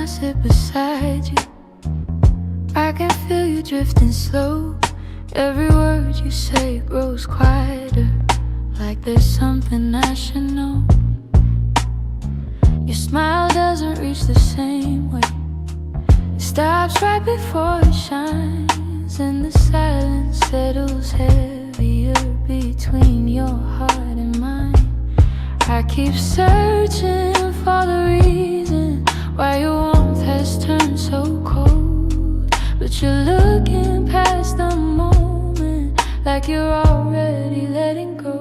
sit beside you, I can feel you drifting slow. Every word you say grows quieter, like there's something I should know. Your smile doesn't reach the same way. It stops right before it shines, and the silence settles heavier between your heart and mine. I keep searching for the reason why your warmth has turned so cold, but you're looking past the moment like you're already letting go.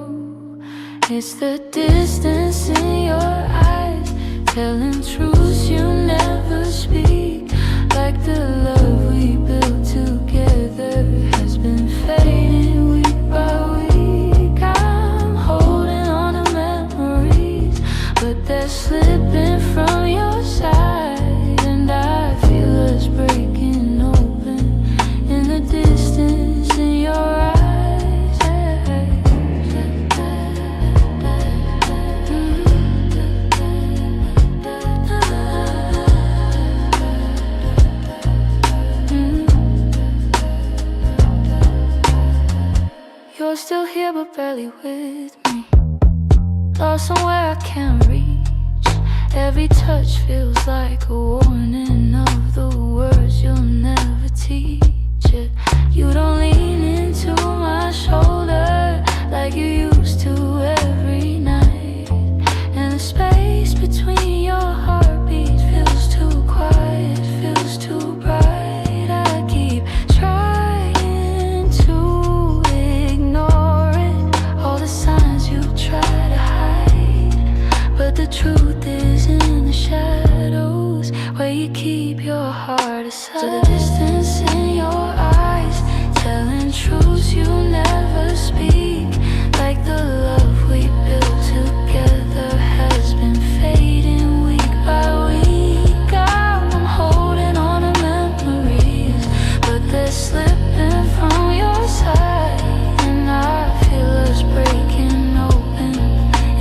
It's the distance in your eyes, telling truths you never speak, like the love we built together has been fading week by week. I'm holding on to memories, but they're slipping from your side, and I feel us breaking open in the distance in your eyes. You're still here but barely with me, lost somewhere I can't reach. Every touch feels like a warning of the words you'll never teach it. You don't lean into my shoulder like you used to every night, and the space between your heartbeats feels too quiet, feels too bright. I keep trying to ignore it, all the signs you try to hide, but the truth is in the shadows where you keep your heart aside. So the distance in your eyes, telling truths you never speak, like the love we built together has been fading week by week. I'm holding on to memories, but they're slipping from your side, and I feel us breaking open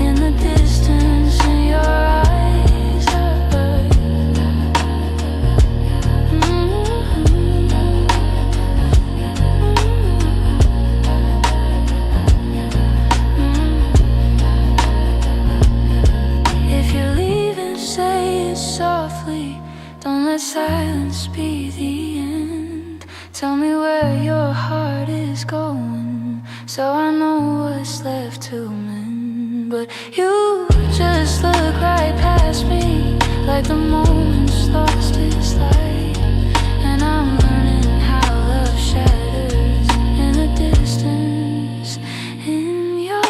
in the distance in your eyes. If you're leaving, say it softly, don't let silence be the end. Tell me where your heart is going, so I know what's left to mend. But you just look right past me, like the moment's lost its light, and I'm learning how love shatters in the distance in your eyes.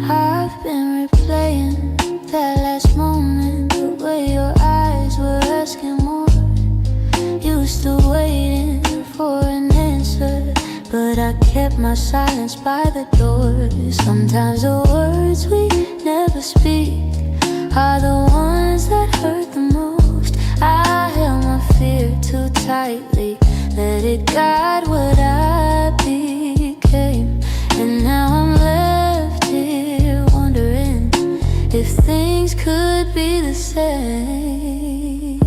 I've been replaying that last moment, the way your eyes were asking more. You still waiting for an answer, but I kept my silence by the door. Sometimes the words we never speak are the ones that hurt the most. I held my fear too tightly, let it guide what I became, and now I'm left here wondering if things could be the same.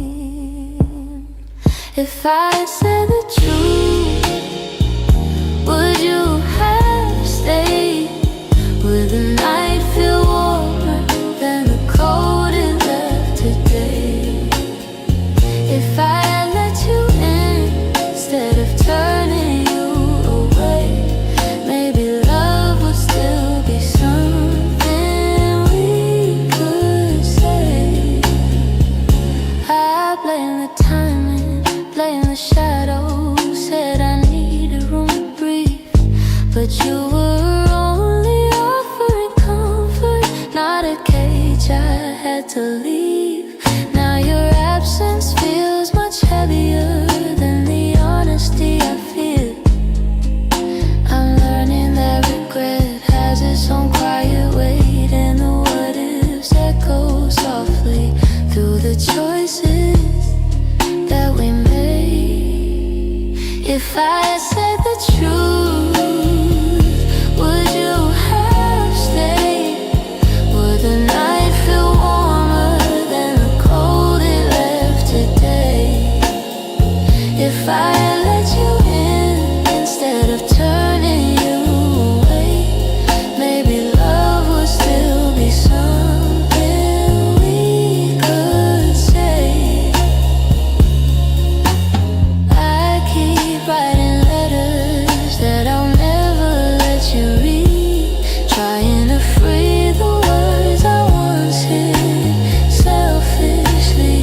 If I had said the truth, would you have stayed? Would the night feel warmer than the cold it left today? If I had let you in instead of turning you away, maybe love would still be something we could say. I blame the timing, blame the the shadows, said I needed room to breathe. But you were only offering comfort, not a cage I had to leave. Now your absence feels much heavier than the honesty I feel. I'm learning that regret has its own quiet weight, and the what ifs echo softly through the choices that we made. If I had said the truth, would you have stayed? Would the night feel warmer than the cold it left today? If I had let you in instead of turning you away, maybe love would still be something we could say. I keep writing letters that I'll never let you read, trying to free the words I once hid selfishly.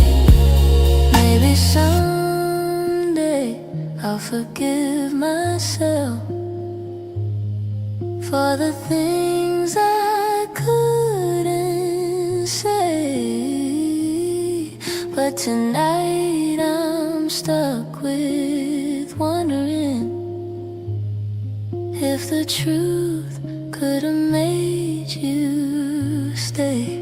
Maybe someday I'll forgive myself for the things I couldn't say. But tonight I'm stuck with wondering if the truth could have made you stay.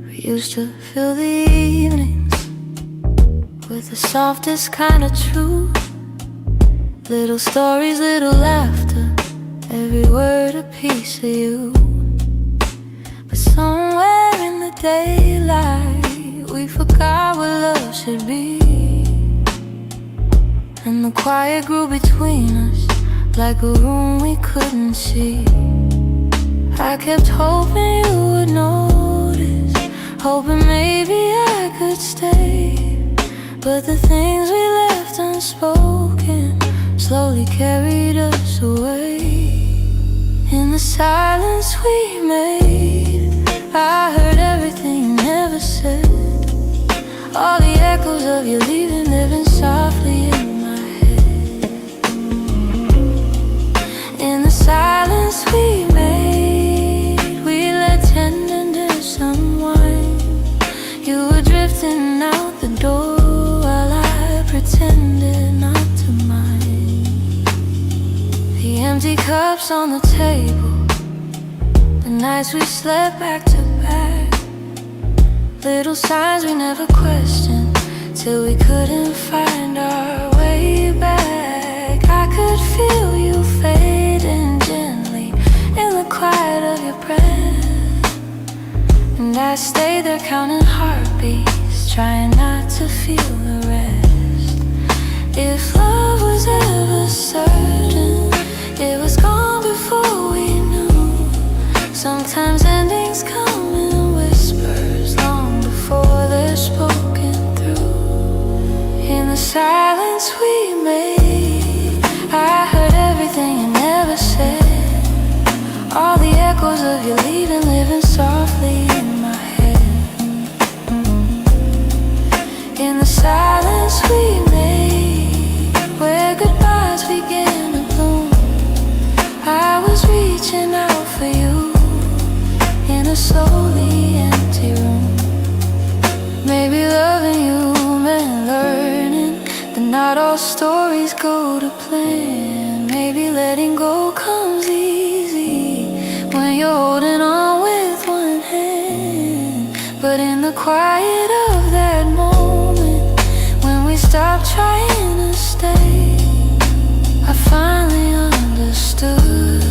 We used to fill the evenings with the softest kind of truth. Little stories, little laughter, every word a piece of you. But somewhere in the daylight we forgot what love should be, and the quiet grew between us like a room we couldn't see. I kept hoping you would notice, hoping maybe I could stay. But the things we left unspoken slowly carried us away. In the silence we made, I heard everything you never said. All the echoes of you leaving living softly in my head. In the silence we made, we let tenderness unwind. You were drifting out the door while I pretended not to mind. The empty cups on the table, the nights we slept back to back. Little signs we never questioned, till we couldn't find our way back. I could feel you fading gently in the quiet of your breath, and I stayed there counting heartbeats, trying not to feel the rest. If love was ever certain, it was gone before we knew. Sometimes endings come in whispers long before they're spoken through. In the silence we made, I heard everything you never said. All the echoes of you leaving living softly in my head. In the silence we made, where goodbyes began to bloom, I was reaching out for you in a slowly empty room. Maybe loving you meant learning that not all stories go to plan. Maybe letting go comes easy when you're holding on with one hand. But in the quiet of that moment, when we stopped trying to stay, I finally understood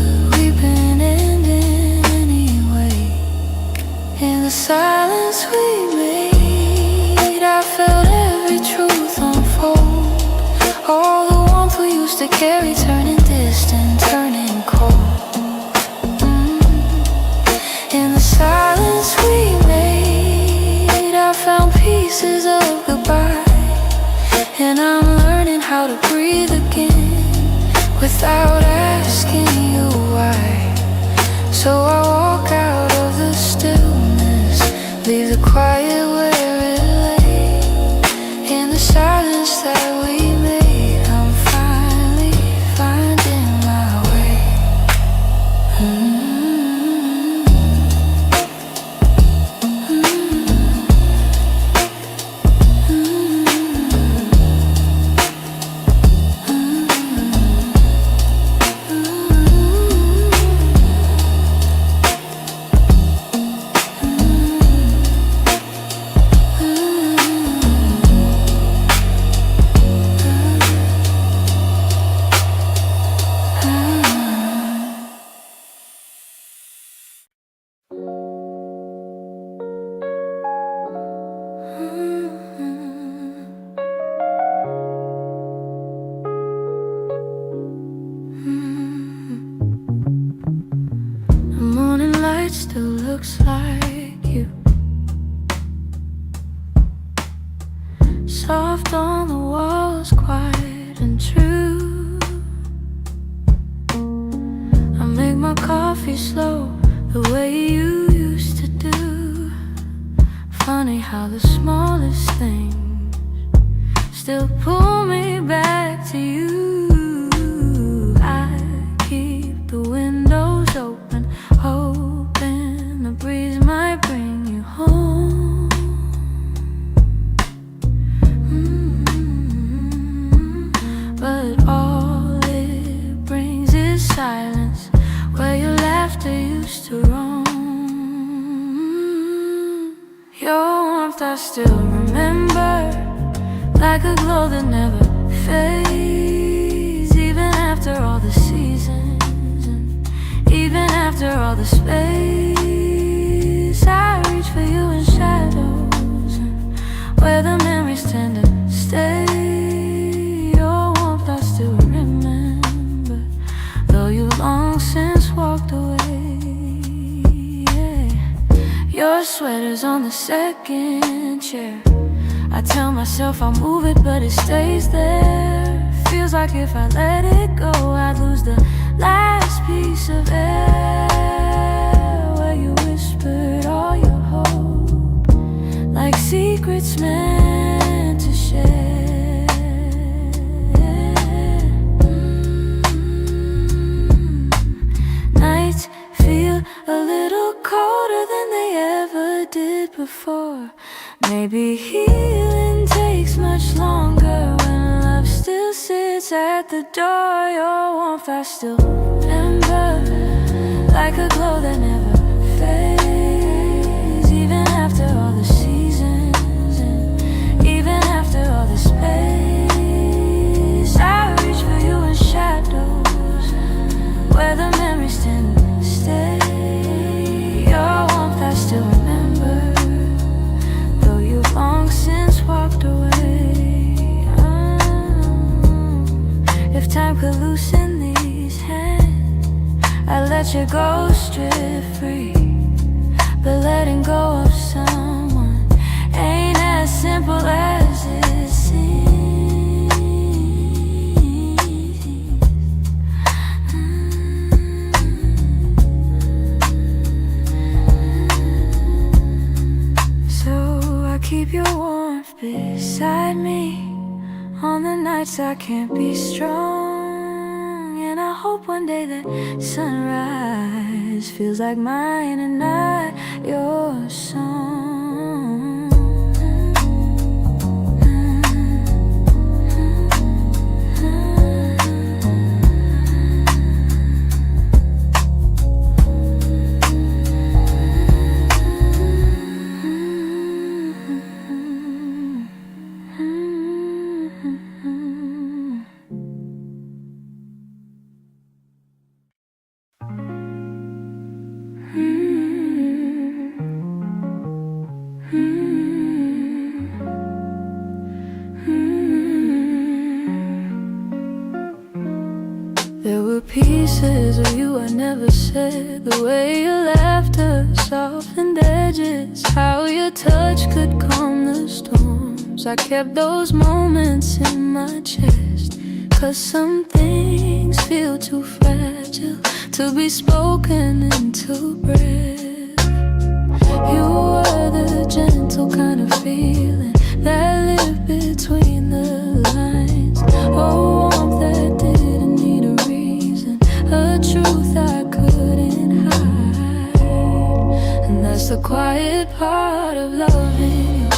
it still looks like you. Soft on the walls, quiet and true. I make my coffee slow, the way you used to do. Funny how the smallest things still pull me back to you. I keep the windows open, hoping the breeze might bring you home. But all it brings is silence, where your laughter used to roam. Your warmth I still remember, like a glow that never fades. Even after all the seasons, and even after all the space, I reach for you in shadows, and where the memories tend to stay. Your warmth I still remember, though you long since walked away. Yeah. Your sweater's on the second chair. I tell myself I'll move it, but it stays there. Feels like if I let it go, I'd lose the last piece of air, where you whispered all your hope, like secrets meant to share. Nights feel a little colder than they ever did before. Maybe healing takes much longer when love still sits at the door. Your warmth I still remember, like a glow that never fades. Even after all the seasons, and even after all the space, I reach for you in shadows, where the memories tend to stay. Your warmth I still remember, long since walked away. If time could loosen these hands, I'd let you go strip free. But letting go of someone ain't as simple as it seems. Keep your warmth beside me on the nights I can't be strong. And I hope one day that sunrise feels like mine and not your song. There were pieces of you I never said, the way your laughter softened edges, how your touch could calm the storms. I kept those moments in my chest, 'cause some things feel too fragile to be spoken into breath. You were the gentle kind of feeling that lived between the lines. Oh, warmth that didn't need a reason, a truth I couldn't hide. And that's the quiet part of loving you,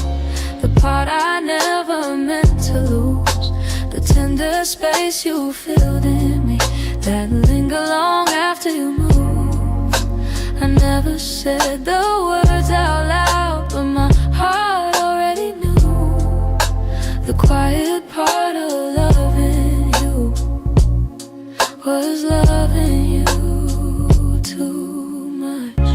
the part I never meant to lose, the tender space you filled in me that linger long after you move. I never said the words out loud, but my heart already knew. The quiet part of loving you was loving you too much.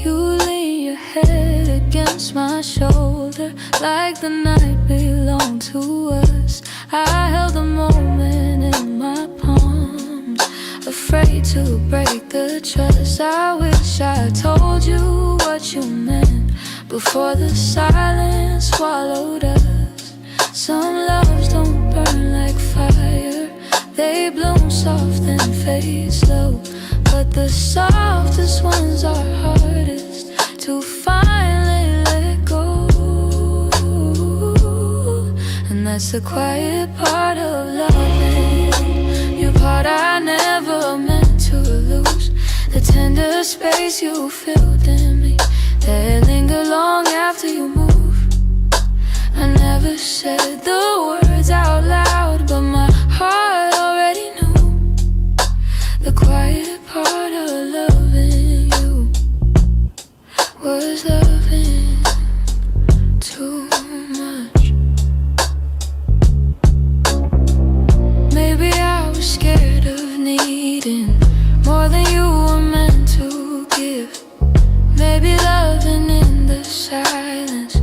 You lean your head against my shoulder like the night belonged to us. I held the moment in my palms, a afraid to break the trust. I wish I told you what you meant before the silence swallowed us. Some loves don't burn like fire, they bloom soft and fade slow. But the softest ones are hardest to finally let go. And that's the quiet part of loving you, part I never meant to lose. The tender space you filled in me, that linger long after you move. I never said the words out loud, but my heart already knew. The quiet part of loving you was loving too much. Maybe I was scared of needing more than you were meant to give. Maybe loving in the silence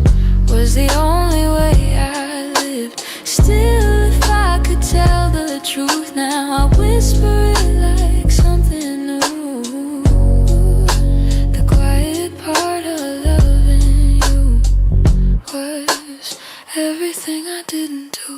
was the only way I lived. Still, if I could tell the truth now, I whisper it like something new. The quiet part of loving you was everything I didn't do.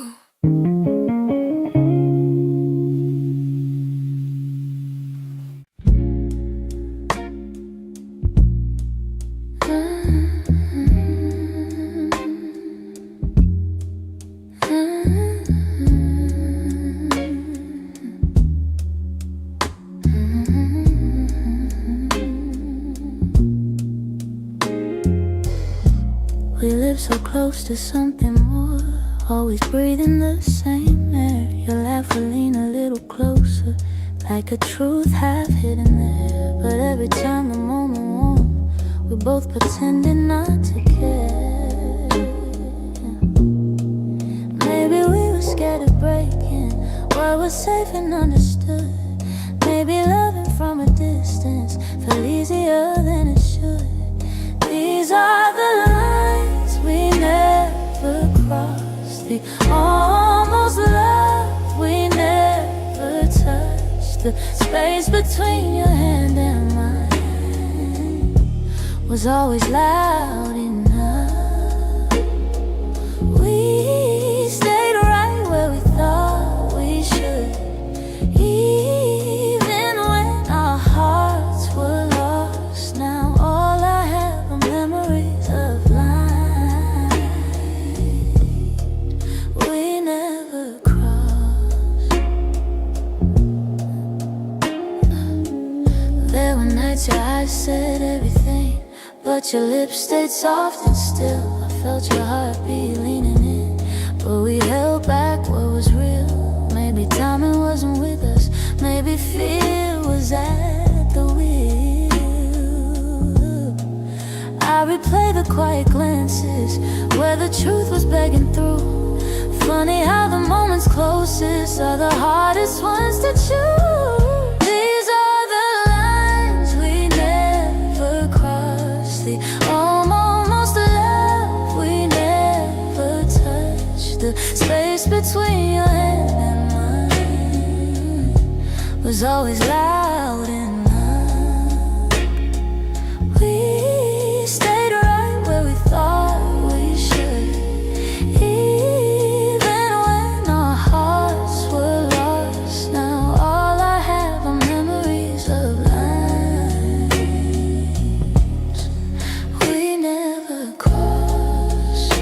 We live so close to something more, always breathing the same air. Your laugh will lean a little closer, like a truth half hidden there. But every time the moment won't, we're both pretending not to care. Maybe we were scared of breaking what was safe and understood. Maybe loving from a distance felt easier than it should. These are the lines we never crossed, the almost love we never touched. The space between your hand and mine was always loud enough. We stayed right where we thought we should, even when our hearts were lost. Now all I have are memories of lines we never crossed. There were nights your eyes said everything, but your lips stayed soft and still. I felt your heartbeat leaning in, but we held back what was real. Maybe timing wasn't with us, maybe fear was at the wheel. I replay the quiet glances where the truth was begging through. Funny how the moments closest are the hardest ones to choose. These are the lines we never crossed, the almost love we never touched. The space between your hand and mine was always loud enough. We stayed right where we thought we should, even when our hearts were lost. Now all I have are memories of lines we never crossed.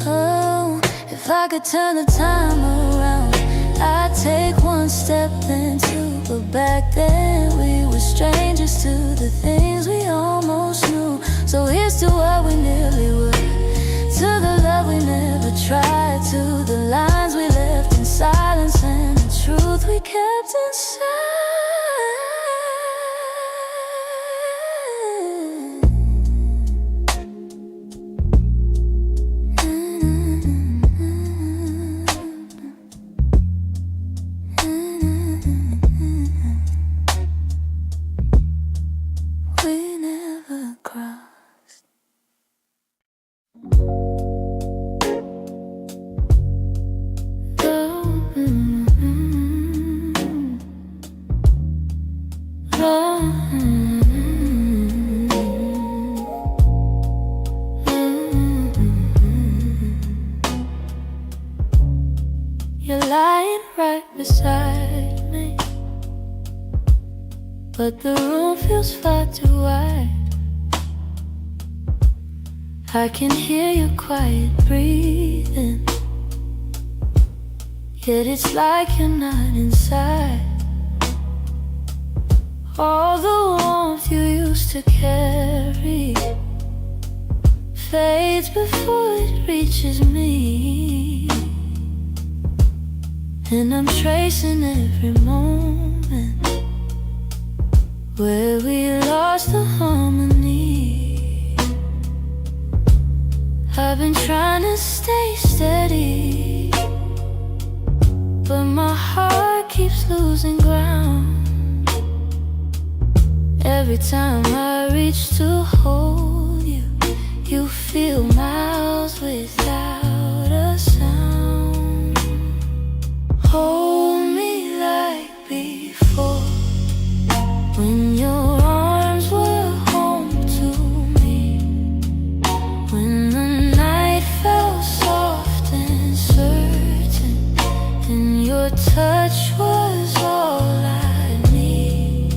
Oh, if I could turn the time around, I'd take one step then two. But back then we were strangers to the things we almost knew. So here's to what we nearly were, to the love we never tried, to the lines we left in silence and the truth we kept inside. We never crossed. but the room feels far too wide. I can hear your quiet breathing, yet it's like you're not inside. All the warmth you used to carry fades before it reaches me, and I'm tracing every moment where we lost the harmony. I've been trying to stay steady, but my heart keeps losing ground. Every time I reach to hold you, you feel miles without a sound. Hold me like before, when your arms were home to me, when the night felt soft and certain, and your touch was all I need.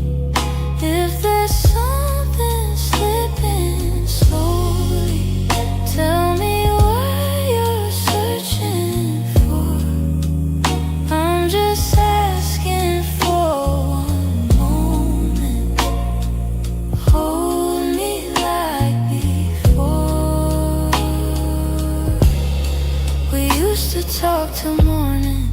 If there's something slipping slowly, tell me what you're searching for. I'm just asking for one moment. Hold me like before. We used to talk till morning.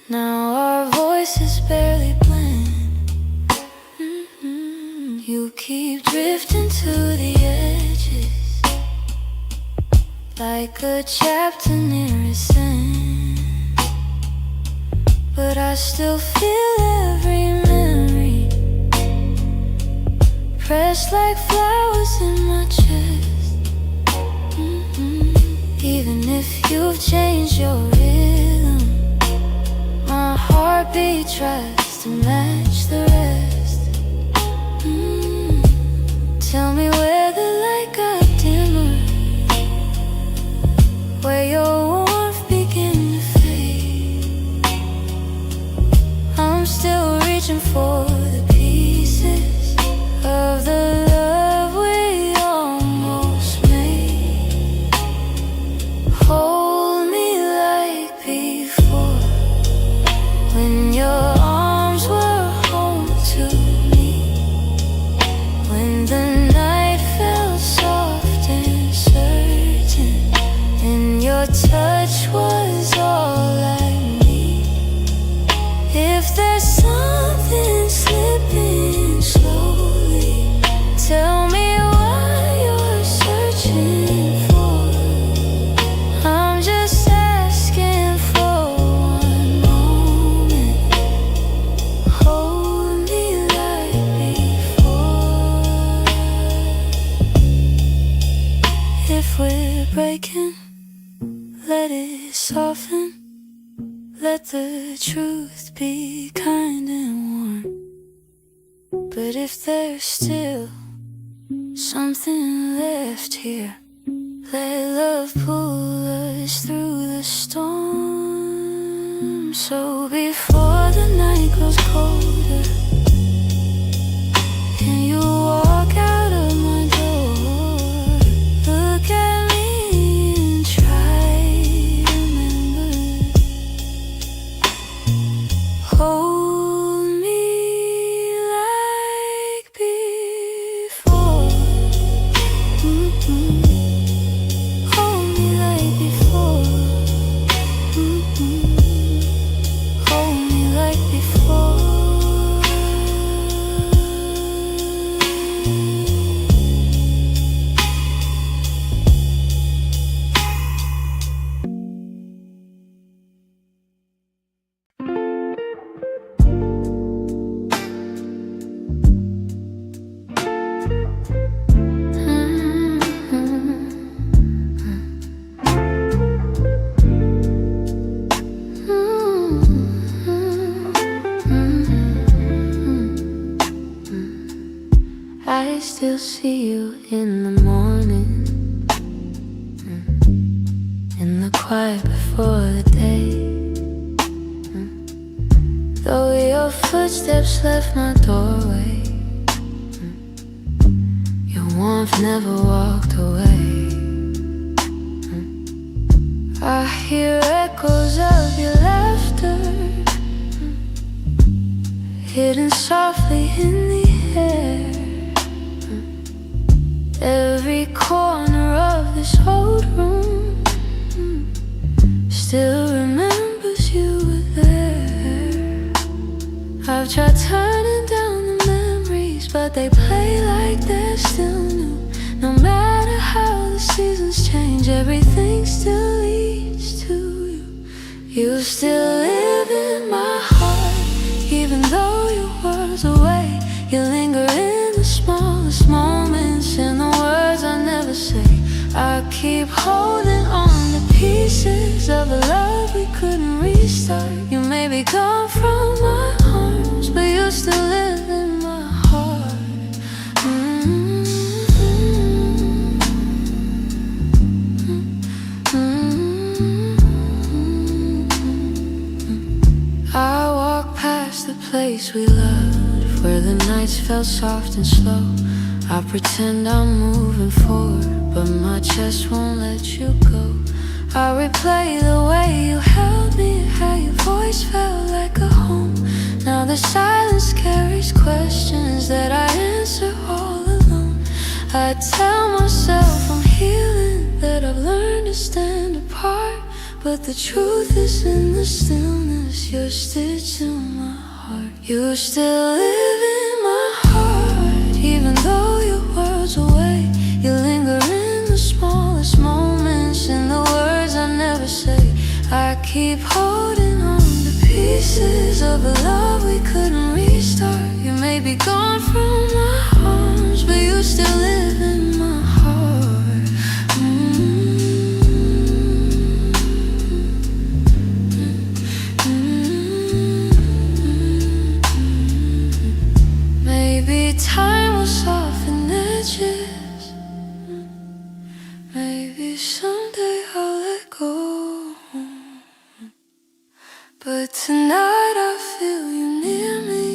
Now our voices barely blend. You keep drifting to the edges, like a chapter near its end, but I still feel every memory pressed like flowers in my chest. Even if you've changed your rhythm, my heartbeat tries to match the rest. Tell me where the light got dimmer, where your warmth began to fade. I'm still reaching for the pieces of the love we almost made. Hold me like before, when your arms were home to me, when the night felt soft and certain, and your touch was all I need. If there's something slipping slowly, tell me what you're searching for. I'm just asking for one moment. Hold me like before. If we're breaking, let it soften. Let the truth be kind and warm. But if there's still something left here, let love pull us through the storm. So before the night grows colder and you walk out of my door, look at me and try to remember. Hold me like before. Hold me like before. Hold me like before. I still see you in the morning, in the quiet before the day. Though your footsteps left my doorway, your warmth never walked away. I hear echoes of your laughter, hidden softly in the air. Every corner of this old room still remembers you were there. I've tried turning down the memories, but they play like they're still new. No matter how the seasons change, everything still leads to you. You still live in my heart, even though your world's away. You linger in the smallest moments, in the words I never say. I keep holding on to pieces of a love we couldn't restart. You may be gone from my arms, but you still live in my heart. I walk past the place we loved, where the nights felt soft and slow. I pretend I'm moving forward, but my chest won't let you go. I replay the way you held me, how your voice felt like a home. Now the silence carries questions that I answer all alone. I tell myself I'm healing, that I've learned to stand apart, but the truth is in the stillness. You're stitched in my heart. You still live in my heart, even though your world's away. You linger in the smallest moments, in the words I never say. I keep holding on to pieces of a love we couldn't restart. You may be gone from my arms, but you still live in my heart. Maybe time will soften edges, maybe someday I'll let go. But tonight I feel you near me,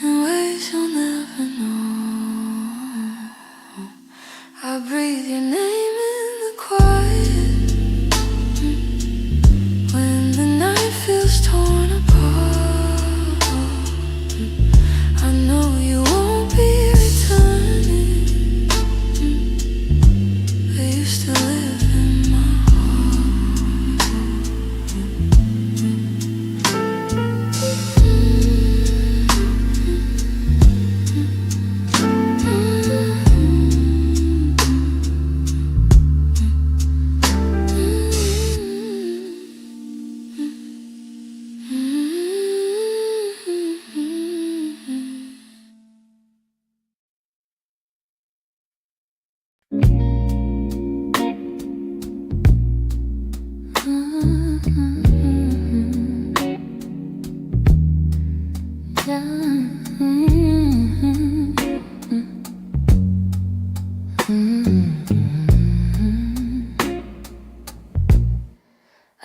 in ways you'll never know. I breathe your name in the quiet, when the night feels torn apart. I know you won't be returning, but you still live in my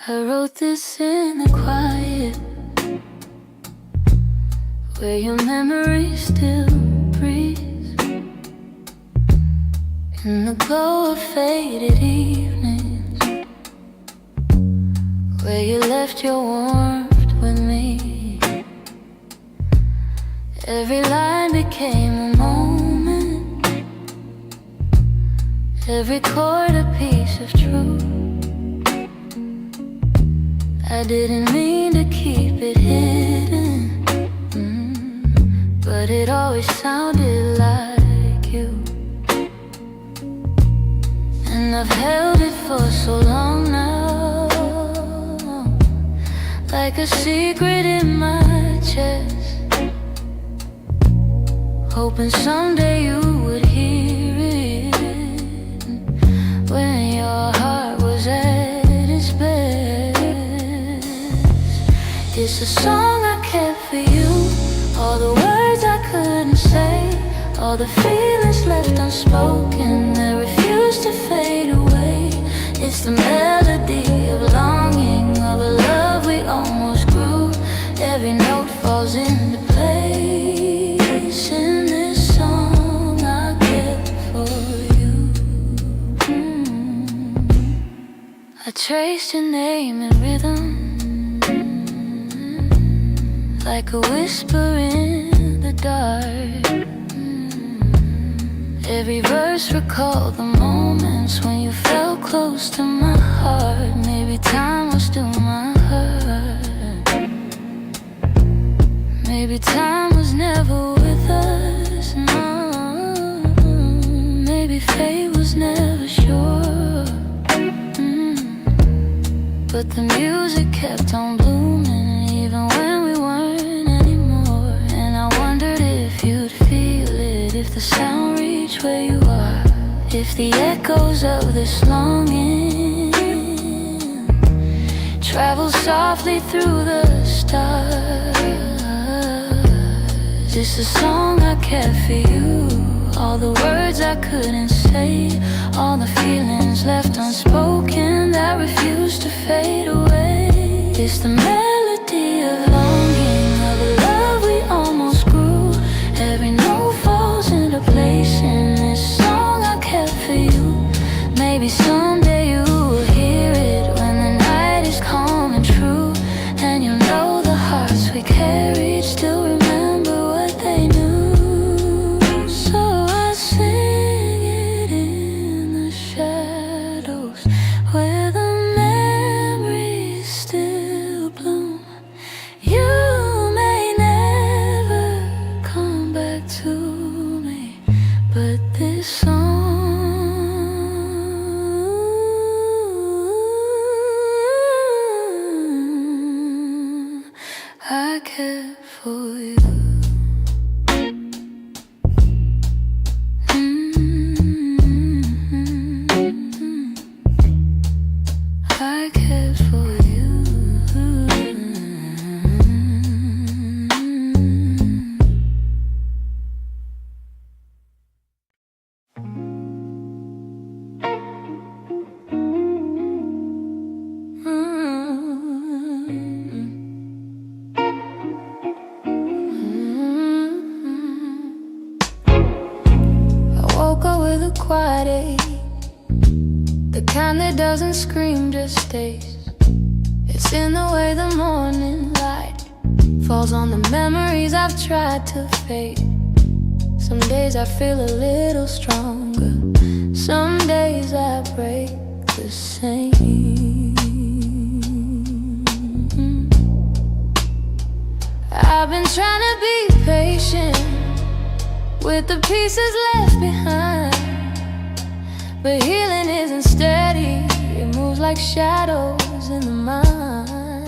I wrote this in the quiet, where your memory still breathes, in the glow of faded evenings, where you left your warmth with me. Every line became a moment, every chord a piece of truth. I didn't mean to keep it hidden, but it always sounded like you. And I've held it for so long now, like a secret in my chest, hoping someday you would hear it, when your heart was at its best. It's a song I kept for you, all the words I couldn't say, all the feelings left unspoken that refuse to fade away. It's the melody of longing, of a love we own. falls into place in this song I kept for you. I traced your name in rhythm, like a whisper in the dark. Every verse recalled the moments when you felt close to my heart. Maybe time was still my hurt. Maybe time was never with us, no. Maybe fate was never sure. But the music kept on blooming even when we weren't anymore. And I wondered if you'd feel it, if the sound reached where you are, if the echoes of this longing travel softly through the stars. It's a song I kept for you, all the words I couldn't say, all the feelings left unspoken that refuse to fade away. It's the melody of longing, of a love we almost grew. Every note falls into place in this song I kept for you. Maybe someday you will hear it when the night is calm and true, and you'll know the hearts we carried still remember what they knew. So I sing it in the shadows where the memories still bloom. You may never come back to me, but this song I kept for you. I cared for you. I woke up with a quiet ache, the kind that doesn't scream, just stays. It's in the way the morning light falls on the memories I've tried to fade. Some days I feel a little stronger, some days I break the same. I've been trying to be patient with the pieces left behind, but healing isn't steady, it moves like shadows in the mind.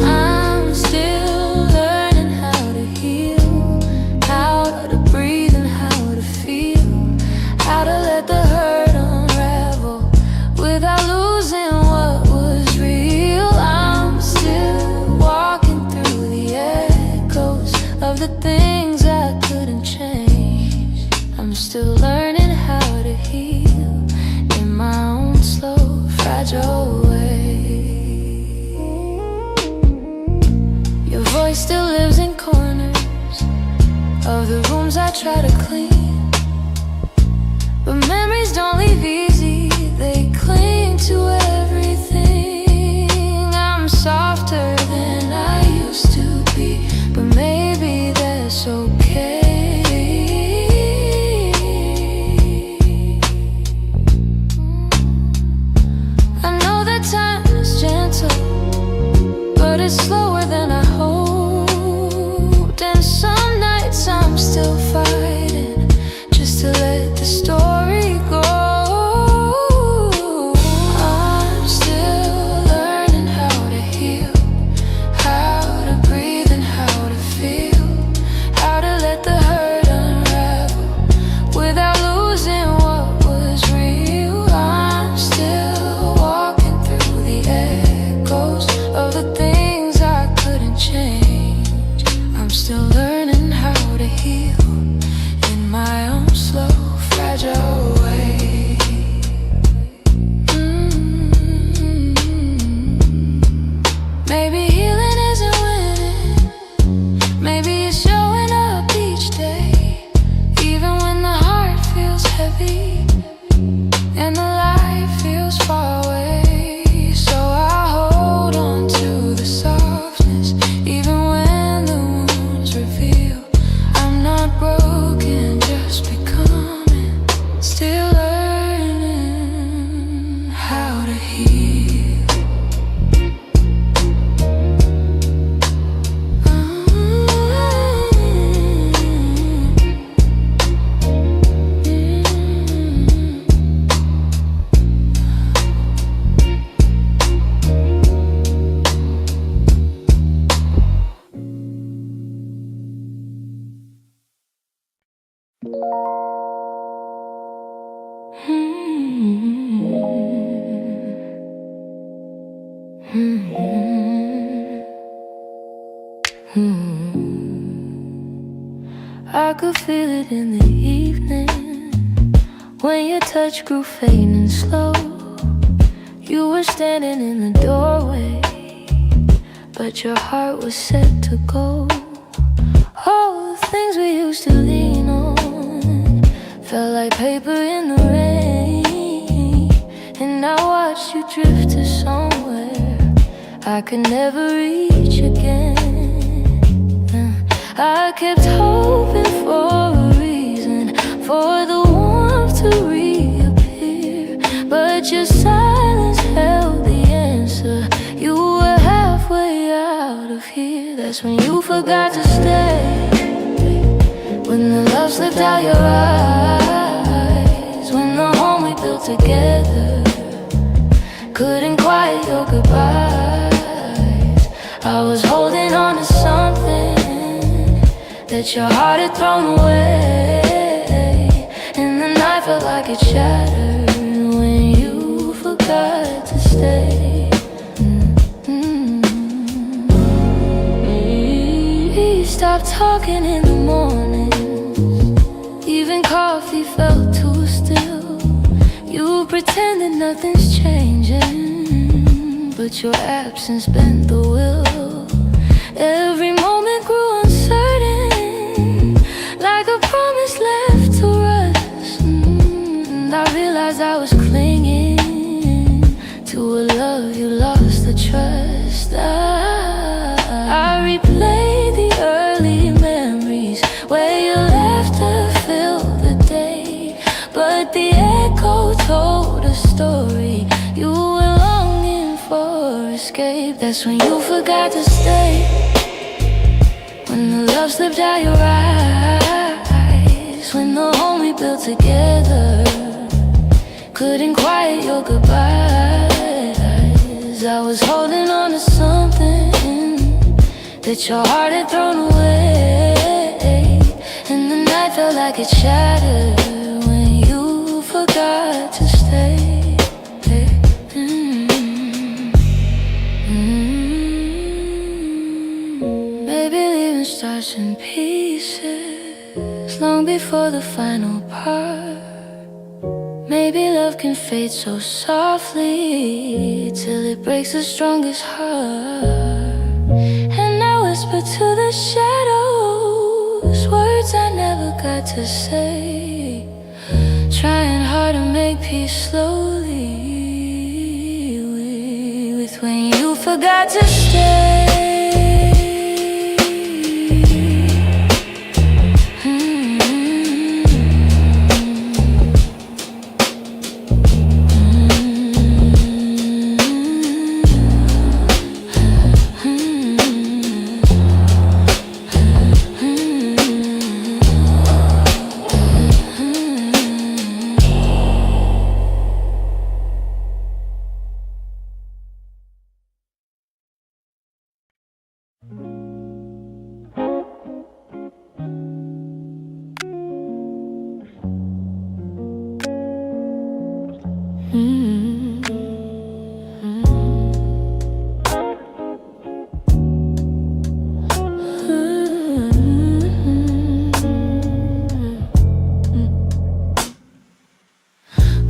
I'm still learning how to heal, how to breathe and how to feel, how to let the hurt unravel without losing what was real. I'm still walking through the echoes of the things I couldn't change. I'm still learning how to heal in my own slow, fragile way. Your voice still lives in corners of the rooms I try to clean, but memories don't leave easy, they cling to everything. I'm softer than I used to be, but maybe that's okay. I know that time is gentle, but it's slower than I hoped. And some nights I'm still fighting just to let the story go. I'm still learning how to heal, how to breathe and how to feel, how to let the hurt unravel without losing what was real. I'm still walking through the echoes of the things I I could feel it in the evening when your touch grew faint and slow. You were standing in the doorway, but your heart was set to go. All the things we used to lean on felt like paper in the rain, and I watched you drift to somewhere I could never reach again. I kept hoping for a reason for the warmth to reappear, but your silence held the answer. You were halfway out of here. That's when you forgot to stay, when the love slipped out your eyes, when the home we built together couldn't quiet your goodbyes. I was holding on to something that your heart had thrown away, and the night felt like it shattered when you forgot to stay. We stopped talking in the morning, even coffee felt too still. You pretended nothing's changing, but your absence bent the will. Every moment grew uncertain, like a promise left to rust. And I realized I was clinging to a love you lost the trust. I replayed the early memories where your laughter filled the day, but the echo told a story. You were longing for escape. That's when you forgot to stay, when the love slipped out your eyes, when the home we built together couldn't quiet your goodbyes. I was holding on to something that your heart had thrown away, and the night felt like it shattered when you forgot to stay. Maybe leaving starts in pieces long before the final part. Maybe love can fade so softly till it breaks the strongest heart. And I whisper to the shadows words I never got to say, trying hard to make peace slowly with when you forgot to stay.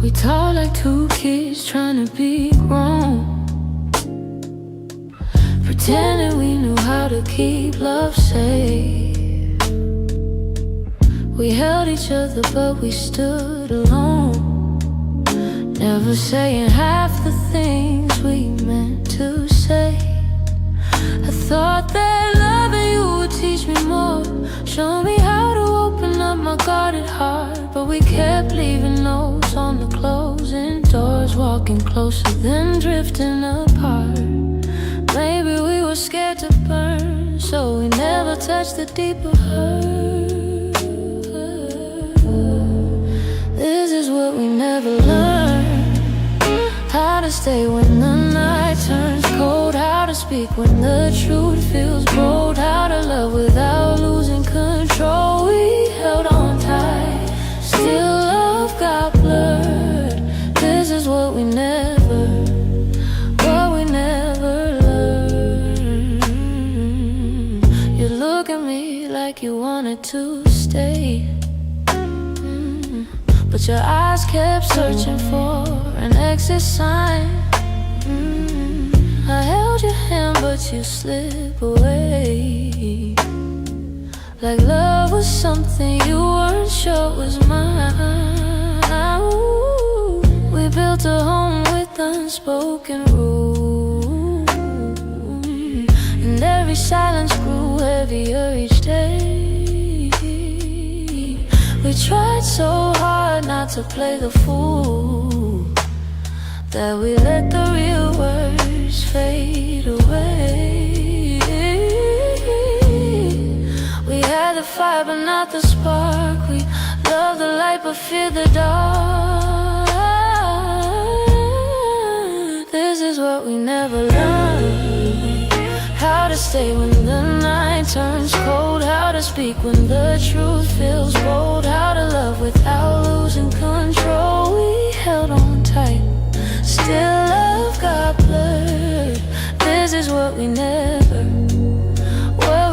We talk like two kids trying to be grown, pretending we knew how to keep love safe. We held each other but we stood alone, never saying half the things we meant to say. I thought that loving you would teach me more, show me how to open up my guarded heart, but we kept leaving notes on the closing doors, walking closer then drifting apart. Maybe we were scared to burn, so we never touched the deeper hurt. This is what we never learned, how to stay when the night turns cold, how to speak when the truth feels bold, how to love without losing control. We held on tight, still love got blurred. This is what we never like you wanted to stay. But your eyes kept searching for an exit sign. I held your hand but you slip away, like love was something you weren't sure was mine. Ooh, we built a home with unspoken rules, and every silence grew heavier each day. We tried so hard not to play the fool, that we let the real words fade away. We had the fire but not the spark. We loved the light but feared the dark. This is what we never learned: how to stay when the night turns cold, how to speak when the truth feels bold, how to love without losing control. We held on tight, still love got blurred. This is what we never learned.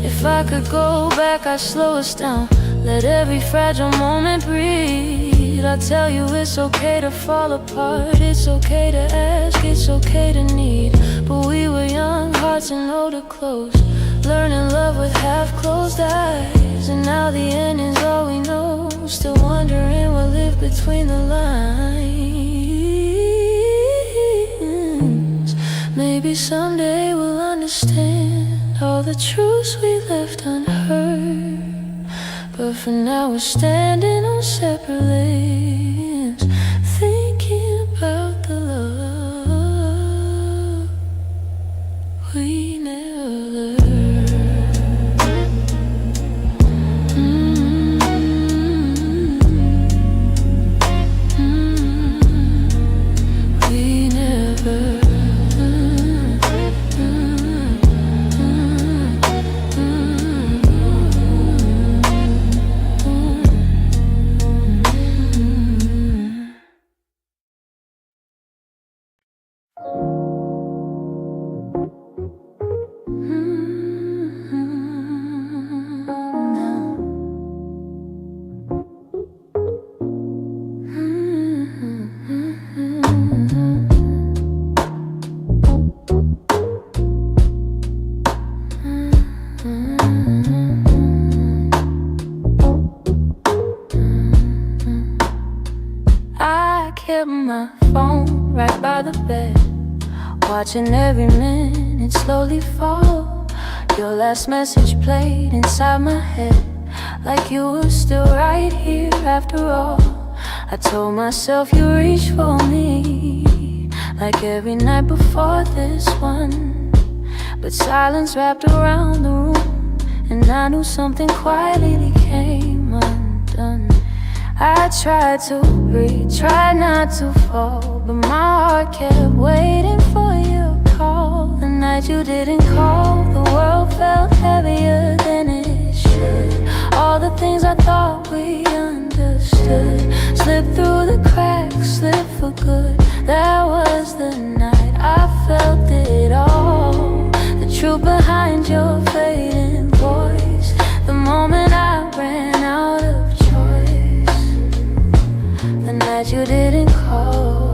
If I could go back, I'd slow us down, let every fragile moment breathe. I'd tell you it's okay to fall apart, it's okay to ask, it's okay to need. But we were young, hearts and older clothes, learning love with half-closed eyes. And now the ending's all we know, still wondering what lived between the lines. Maybe someday we'll understand all the truths we left unheard, but for now we're standing on separate lanes, thinking about the love we never learned. We never. I kept my phone right by the bed, watching every minute slowly fall. Your last message played inside my head, like you were still right here after all. I told myself you reached for me, like every night before this one. But silence wrapped around the room, and I knew something quietly came undone. I tried to breathe, tried not to fall, but my heart kept waiting for your call. The night you didn't call, the world felt heavier than it should. All the things I thought we understood slipped through the cracks, slipped for good. That was the night I felt it all, the truth behind your fading voice. The moment I ran out of choice, the night you didn't call.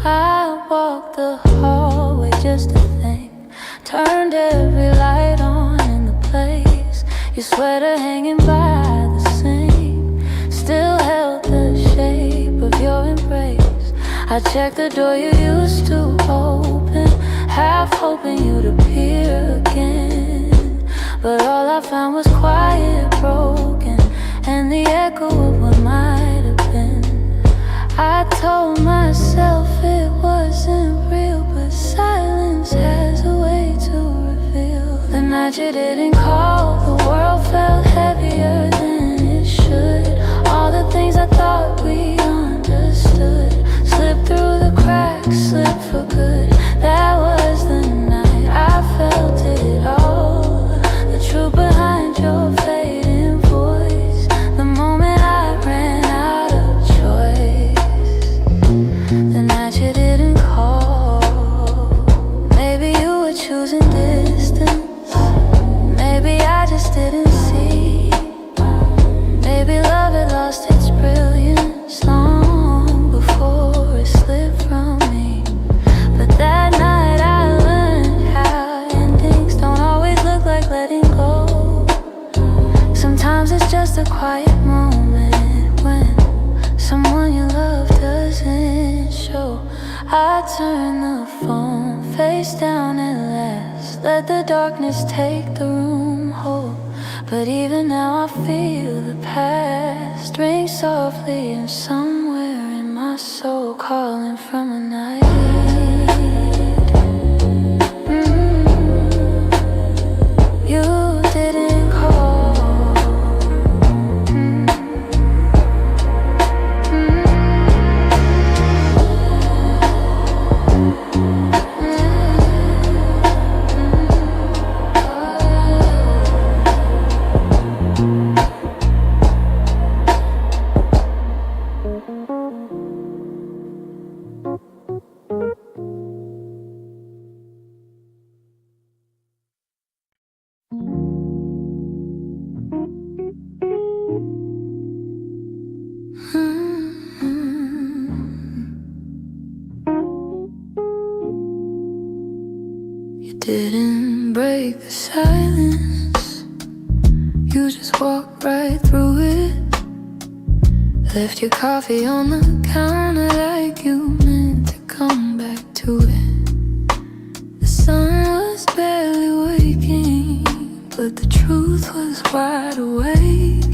I walked the hallway just to think, turned every light on in the place. Your sweater hanging by the sink still held the shape of your embrace. I checked the door you used to open, half hoping you'd appear again. But all I found was quiet, broken, and the echo of what might have been. I told myself it wasn't real, but silence has a way to reveal. The night you didn't call, the world felt heavier than it should. All the things I thought we understood slipped through the cracks, slipped for good. That was the night I felt it all, the truth behind your fading voice. The moment I ran out of choice, the night you didn't call. Maybe you were choosing turn the phone face down at last. Let the darkness take the room whole. But even now I feel the past ring softly, and somewhere in my soul calling from a night. You didn't call. You didn't break the silence, you just walked right through it. Left your coffee on the counter like you meant to come back to it. The sun was barely waking, but the truth was wide awake.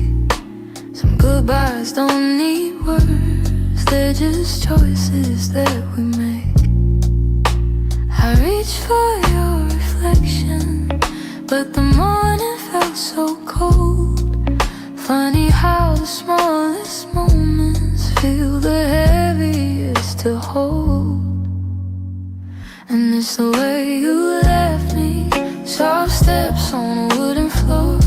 Some goodbyes don't need words, they're just choices that we make. I reached for your reflection, but the morning felt so cold. Funny how the smallest moments feel the heaviest to hold. And it's the way you left me, soft steps on a wooden floor.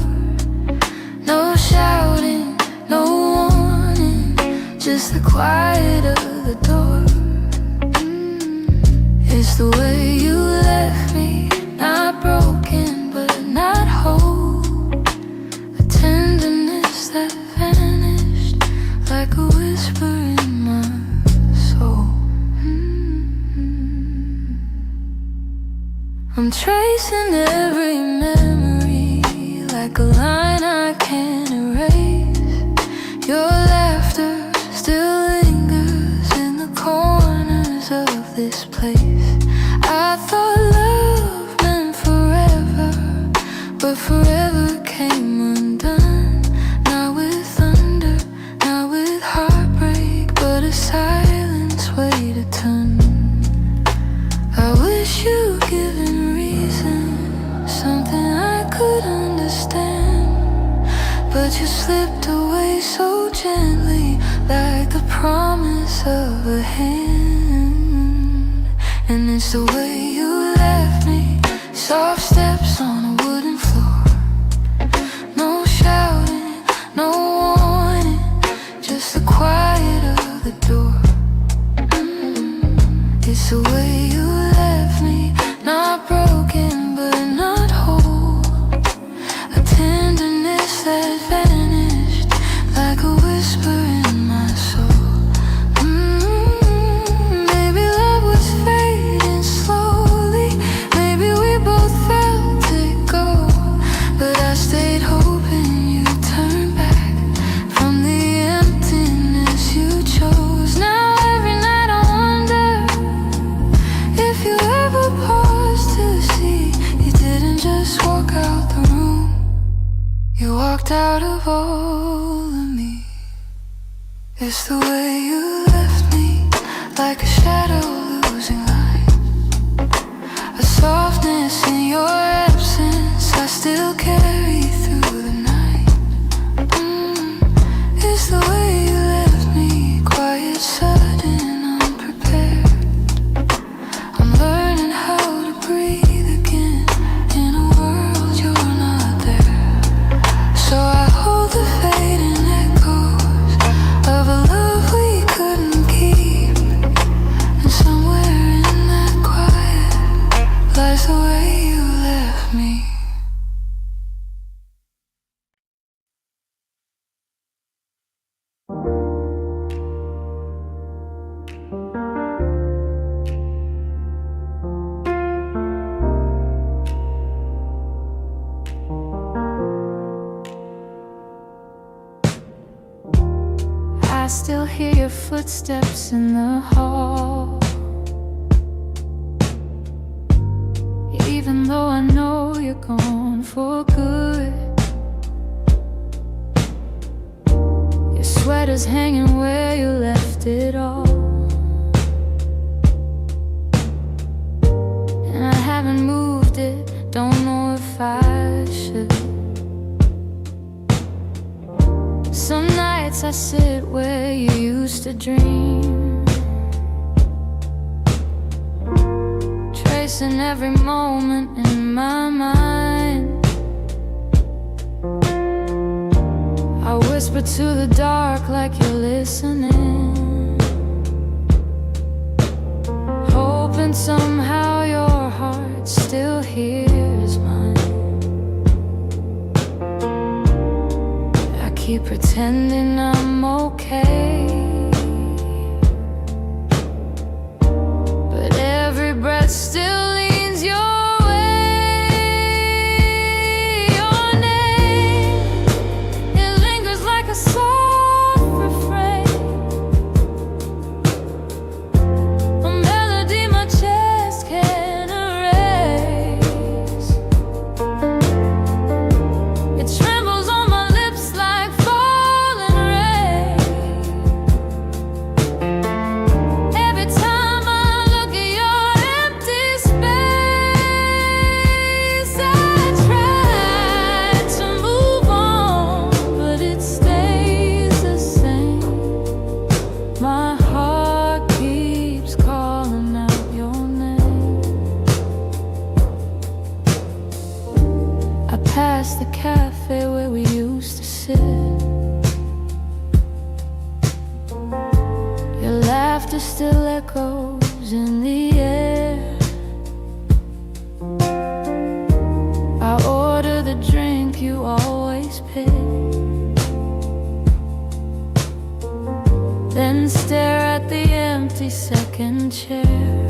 No shouting, no warning, just the quiet of the door. It's the way you left me, not broken but not whole. A tenderness that vanished like a whisper in my soul. I'm tracing every memory like a line I can't erase. Your laughter still lingers in the corners of this place. I thought love meant forever, but forever came undone. Not with thunder, not with heartbreak, but a silence weighed a ton. I wish you'd given reason, something I could understand, but you slipped away so gently, like the promise of a hand. And it's the way you left me, soft steps on a wooden floor. No shouting, no warning, just the quiet of the door. It's the way you left me, not broken but not whole. A tenderness that vanished like a whisper in my soul. Maybe love was fading slowly, maybe we both felt it go, but I stayed hoping you'd turn back from the emptiness you chose. Now every night I wonder if you ever paused to see you didn't just walk out the room, you walked out of all of me. It's the way you left me, like a shadow losing light. A softness in your absence I still carry through the night. It's the way you left me, quiet, sudden, unprepared. I'm learning how to breathe again in a world you're not there. So I hold the fading echoes of a love we couldn't keep. And somewhere in that quiet lies the way you left me. I still hear your footsteps in the hall. though I know you're gone for good. Your sweater's hanging where you left it all, and I haven't moved it, don't know if I should. Some nights I sit where you used to dream, tracing every moment in my mind. I whisper to the dark like you're listening, hoping somehow your heart still hears mine. I keep pretending I'm okay, but every breath still leans your way. Your name, it lingers like a soft refrain, a melody my chest can't erase. It trembles on my lips like falling rain. Every time I look at your empty space, I try to move on, but it stays the same. My heart keeps calling out your name. I pass the cafe where we used to sit. Your laughter still echoes in the air. I order the drink you always pick, then stare at the empty second chair.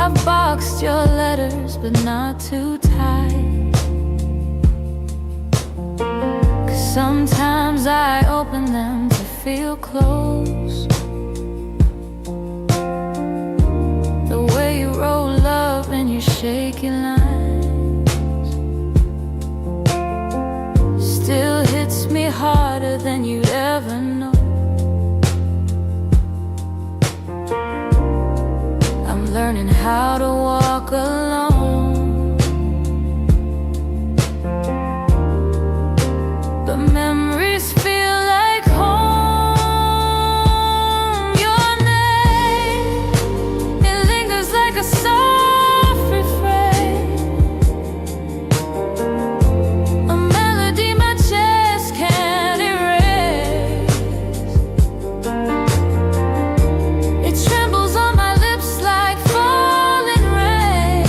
I've boxed your letters, but not too tight, 'cause sometimes I open them to feel close. The way you roll up in your shaky lines still hits me harder than you'd ever know. I'm learning how to walk alone, but memories feel like home. Your name, it lingers like a soft refrain, a melody my chest can't erase. It trembles on my lips like falling rain.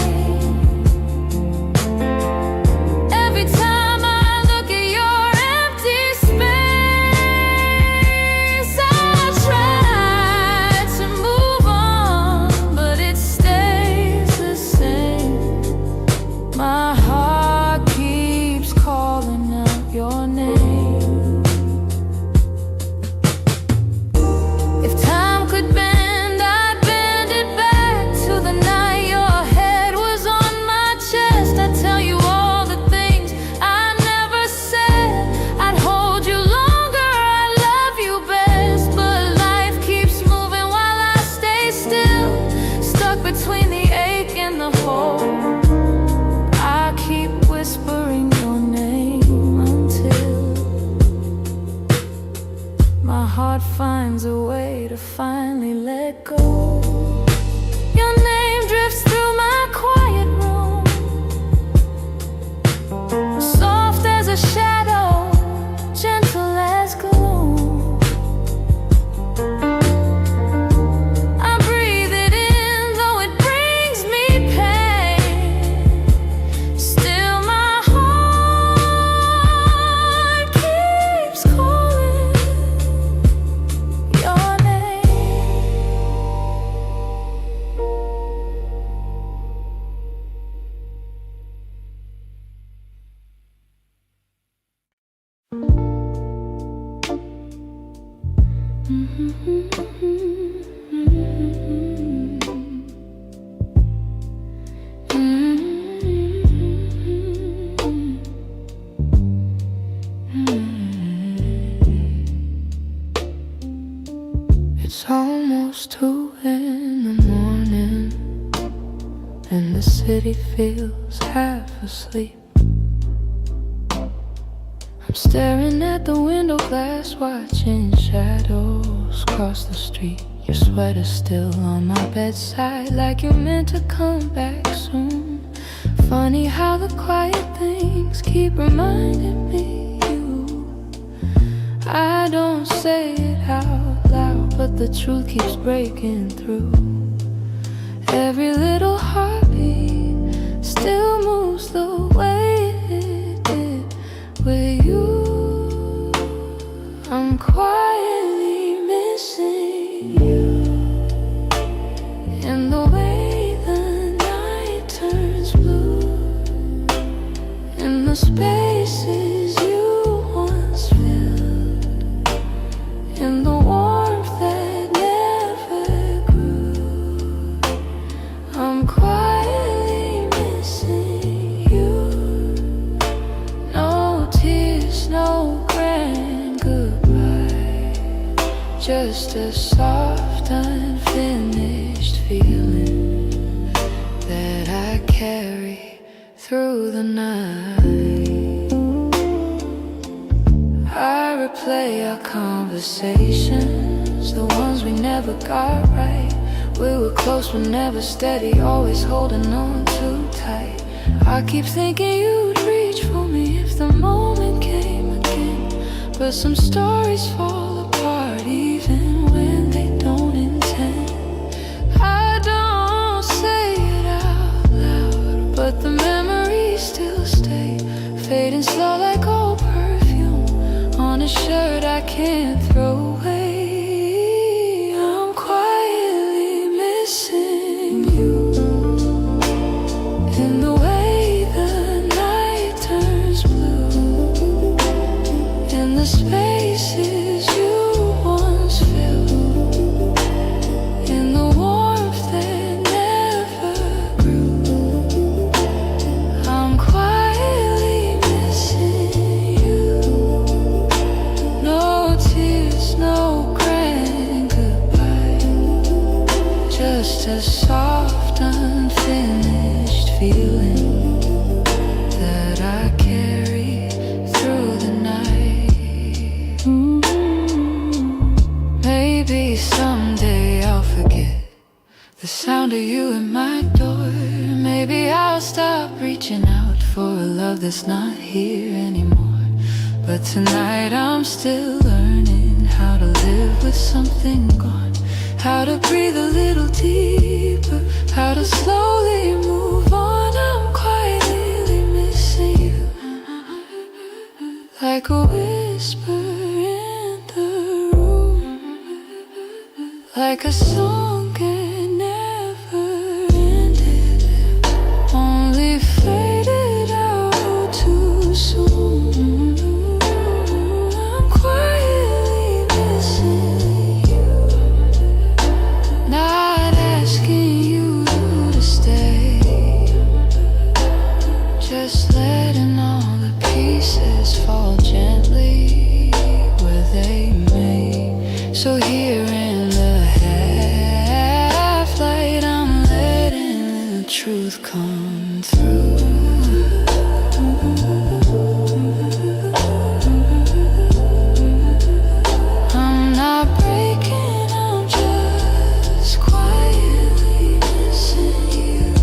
Every time I look at your empty space, I try to move on, but it stays the same. My heart keeps calling out your name. If time could bend, I'd bend it back to the night your head was on my chest. I'd tell you all the things I never said. I'd hold you longer, I love you best. But life keeps moving while I stay still, stuck between the ache and the hope. I keep whispering your name until my heart finds a way to finally let go. Your name drifts through my quiet room, soft as a shadow, gentle as gloom. I breathe it in, though it brings me pain. Still my heart keeps calling your name. It's almost 2 in the morning, and the city feels half asleep. I'm staring at the window glass, watching shadows cross the street. Your sweater's still on my bedside, like you're meant to come back soon. Funny how the quiet things keep reminding me you. I don't say it out loud, but the truth keeps breaking through. Every little heartbeat still moves the way it did with you. I'm quietly missing you, in the way the night turns blue, in the spaces you once filled, in the warmth that never grew. I'm quietly missing you. No tears, no grand goodbye, just a soft, unfinished feeling that I carry through the night. I replay our conversations, the ones we never got right. We were close but never steady, always holding on too tight. I keep thinking you'd reach for me if the moment came again, but some stories fall apart even when they don't intend. I don't say it out loud, but the memories still stay, fading slow like old perfume on a shirt I can't throw away. I'm quietly missing you, in the way the night turns blue, in the spaces you once filled, in the warmth that never grew. I'm quietly missing you. No tears, no grand goodbye, just a soft, unfinished feeling that I carry through the night. Maybe someday I'll forget the sound of you at my door. Maybe I'll stop reaching out for a love that's not here anymore. But tonight I'm still learning how to live with something gone, how to breathe a little deeper, how to slowly move on. I'm quietly missing you, like a whisper in the room, like a song that never ended, only faded out too soon. I'm quietly missing you, not asking you to stay, just letting all the pieces fall gently where they may. So here in the half light, I'm letting the truth come through. I'm not breaking, I'm just quietly missing you.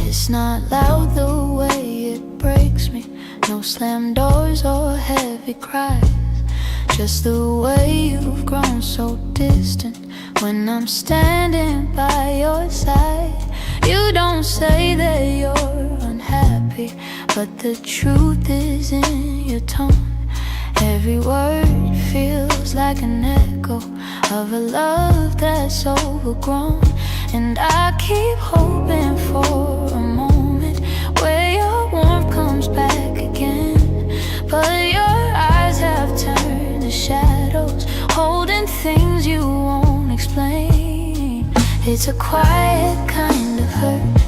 It's not loud the way it breaks me, no slam doors or heavy cries, just the way you've grown so distant when I'm standing by your side. You don't say that you're unhappy, but the truth is in your tone. Every word feels like an echo of a love that's overgrown. And I keep hoping for a moment where your warmth comes back again, but your It's a quiet kind of hurt,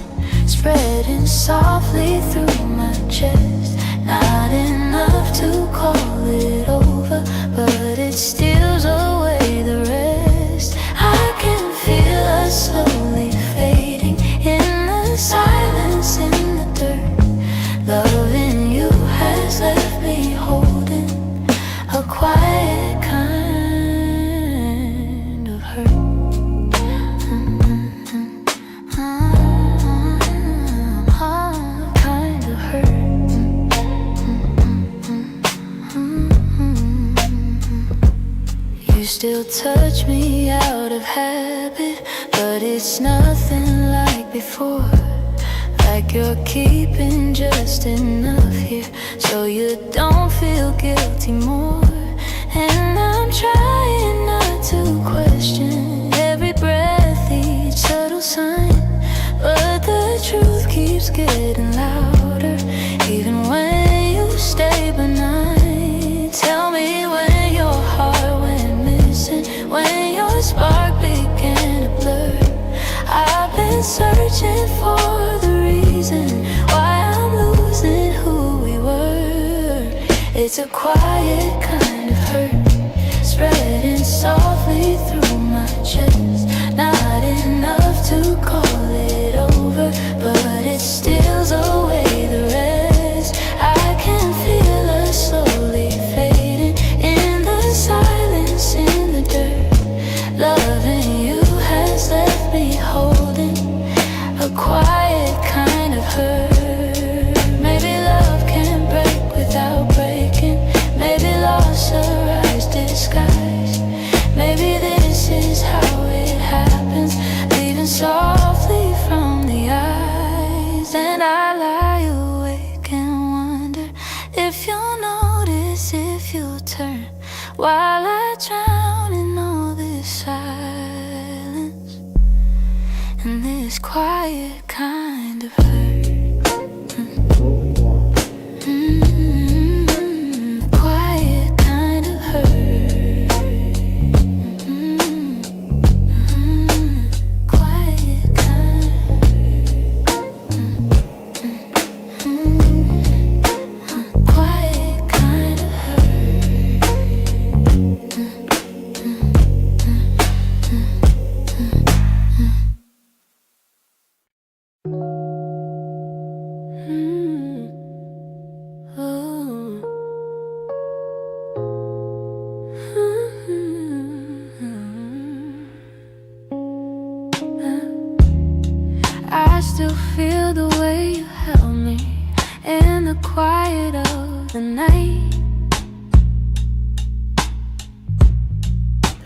spreading softly through my chest. Not enough to call it over, but it steals away the rest. I can feel us slowly fading in the silence, in the dirt. Loving you has left me holding a quiet kind of hurt. Kind of hurt. You still touch me out of habit, but it's nothing like before. Like you're keeping just enough here so you don't feel guilty more. And I'm trying not to question every breath, each subtle sign, but the truth keeps getting louder, even when you stay benign. Tell me when your heart went missing, when your spark began to blur. I've been searching for the reason why I'm losing who we were. It's a quiet kind of hurt, spreading softly through my chest. Not enough to call it over, but it steals away the rest. I can feel us slowly fading in the silence, in the dirt. Loving you has left me holding a quiet kind of hurt. Maybe love can break without breaking. Maybe loss arrives disguised. Maybe this is how it happens, leaving softly from the eyes. And I lie awake and wonder if you'll notice, if you'll turn, while I drown in all this silence and this quiet kind of hurt. Quiet kind of hurt. Quiet kind of hurt. Quiet kind of I still feel the way you held me in the quiet of the night.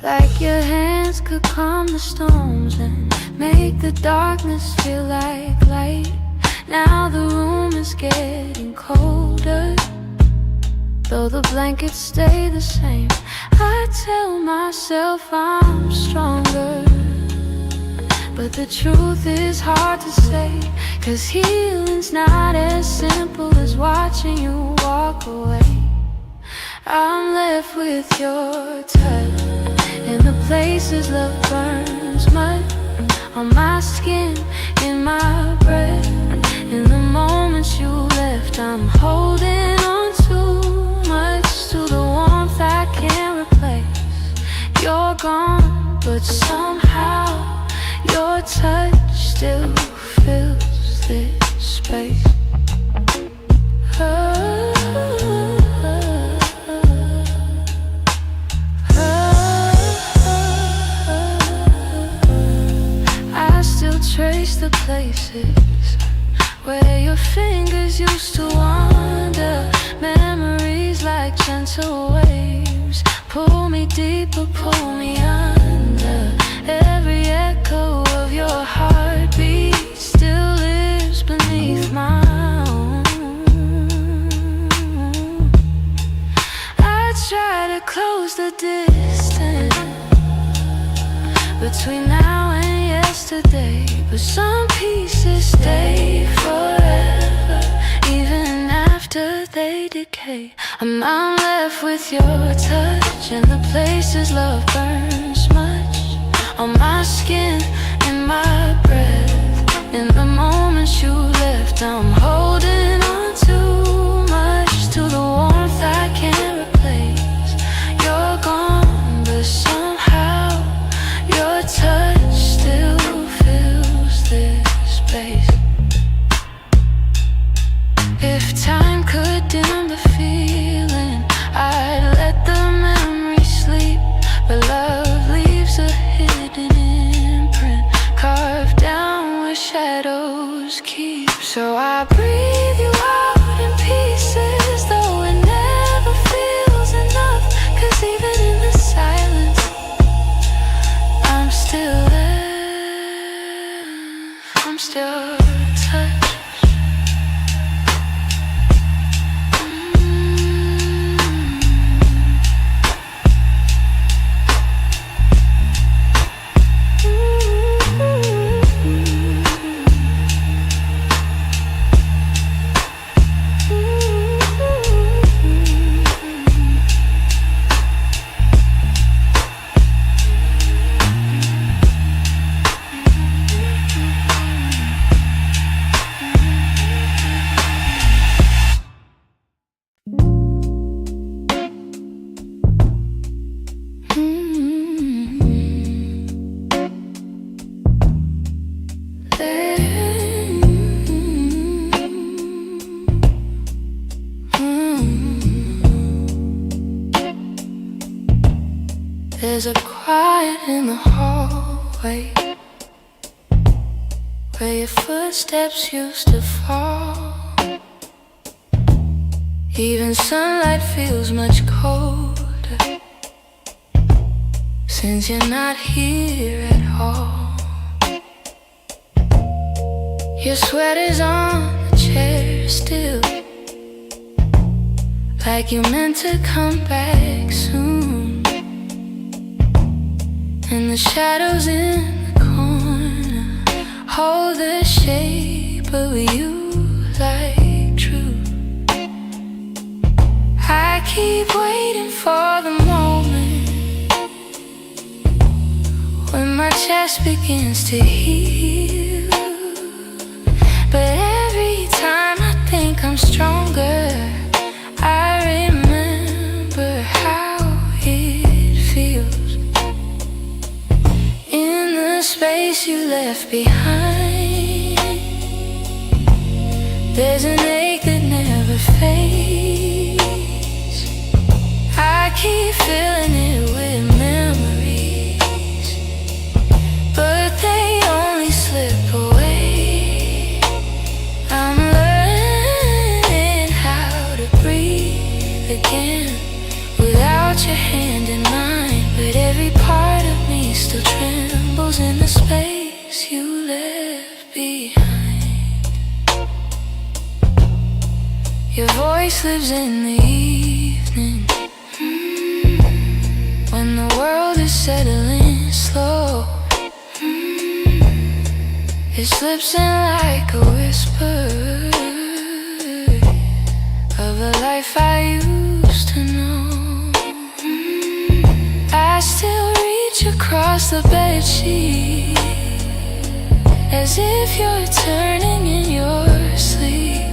Like your hands could calm the storms and make the darkness feel like light. Now the room is getting colder, though the blankets stay the same. I tell myself I'm stronger, but the truth is hard to say, 'cause healing's not as simple as watching you walk away. I'm left with your touch in the places love burns mud, on my skin, in my breath. In the moments you left, I'm holding on too much to the warmth I can't replace. You're gone, but somehow your touch still fills this space. I still trace the places where your fingers used to wander. Memories like gentle waves pull me deeper, pull me under. Every echo of your heartbeat still lives beneath my own. I try to close the distance between now and yesterday, but some pieces stay forever, even after they decay. I'm left with your touch in the places love burns much, on my skin, in my breath. In the moments you left, I'm holding on too much to the warmth I can't replace. You're gone, but somehow your touch still fills this space. If time could dim the feeling, I'd let the memory sleep. But love leaves a hidden imprint, carved down where shadows keep. So I breathe you out in pieces, though it never feels enough. 'Cause even in the silence, I'm still there. I'm still touched. There's a quiet in the hallway where your footsteps used to fall. Even sunlight feels much colder since you're not here at all. Your sweater's on the chair still, like you meant to come back soon. And the shadows in the corner hold the shape of you like truth. I keep waiting for the moment when my chest begins to heal. But every time I think I'm stronger, I remember how it feels. In the space you left behind, there's an ache that never fades. I keep filling it with memories, but they only slip away. I'm learning how to breathe again without your hand in mine. But every part of me still trembles in the space you left behind. Your voice lives in the evening, when the world is settling slow. It slips in like a whisper of a life I used to know. I still reach across the bedsheet as if you're turning in your sleep.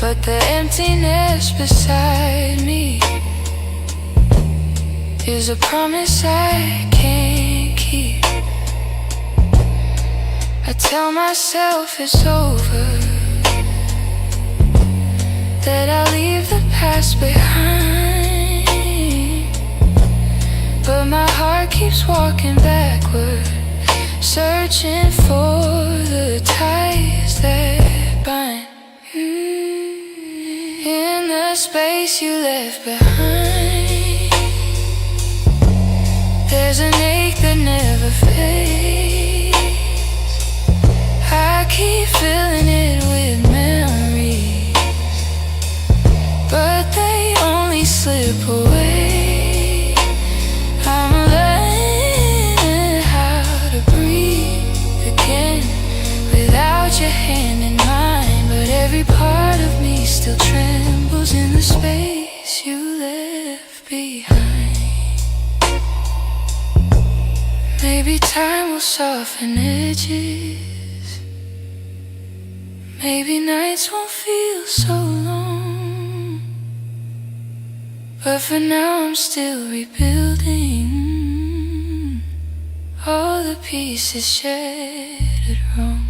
But the emptiness beside me is a promise I can't keep. I tell myself it's over, that I'll leave the past behind. But my heart keeps walking backward, searching for the ties that bind. In the space you left behind, there's an ache that never fades. I keep filling it with memories, but they only slip away. I'm learning how to breathe again without your hand in mine. But every part of me still trembles in the space you left behind. Maybe Time will soften edges. Maybe nights won't feel so long, but for now I'm still rebuilding all the pieces shattered wrong.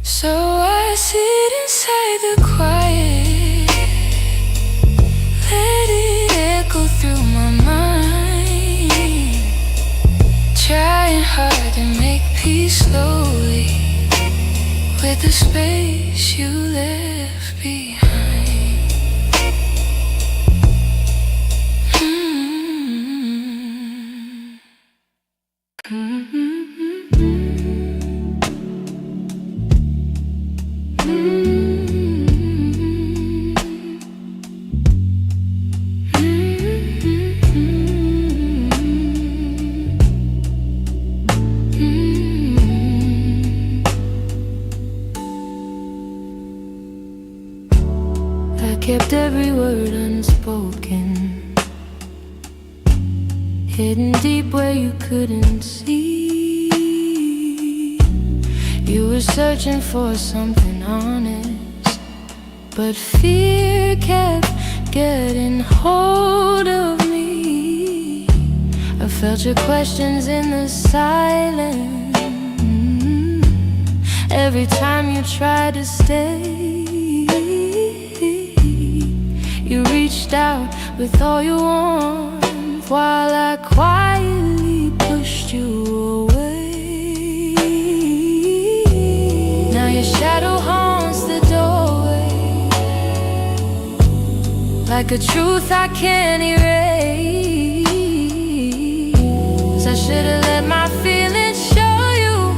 So I sit inside the quiet, let it echo through my mind, trying hard to make peace slowly with the space you left behind. I kept every word unspoken, hidden deep where you couldn't see. You were searching for something honest, but fear kept getting hold of me. I felt your questions in the silence every time you tried to stay. You reached out with all your warmth while I quietly pushed you away. Now your shadow haunts the doorway, like a truth I can't erase. I should've let my feelings show you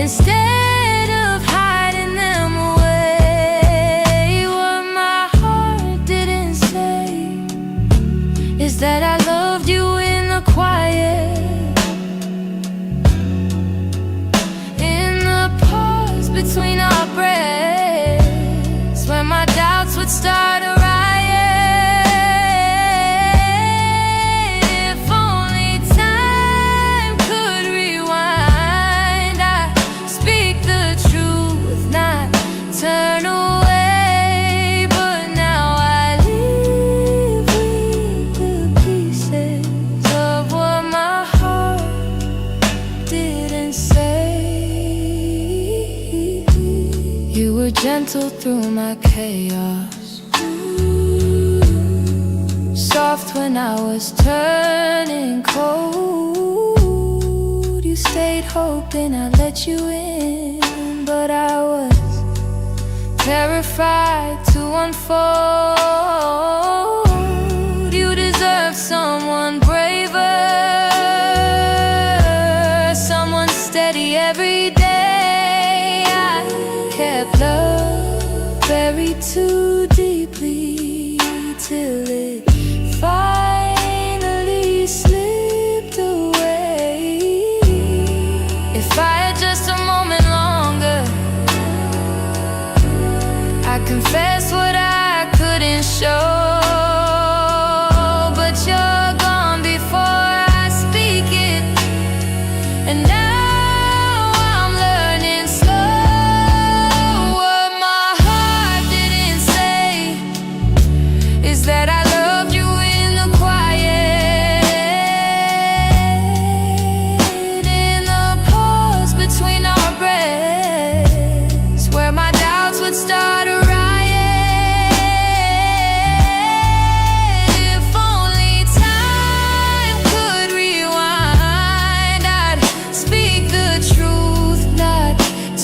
instead of hiding them away. What my heart didn't say is that I loved you in the quiet, in the pause between our breaths, where my doubts would start a riot. If only time could rewind, I'd speak the truth, not turn away. But now I live with the pieces of what my heart didn't say. You were gentle through my chaos, soft when I was turning cold. You stayed hoping I'd let you in, but I was terrified to unfold. You deserve someone braver, someone steady every day. I kept love buried too deeply till it finally slipped away. If I had just a moment longer, I confess what I couldn't show. But you're gone before I speak it, and now I'm learning slow. What my heart didn't say is that I loved you in the quiet, in the pause between our breaths, where my doubts would start a riot. If only time could rewind, I'd speak the truth, not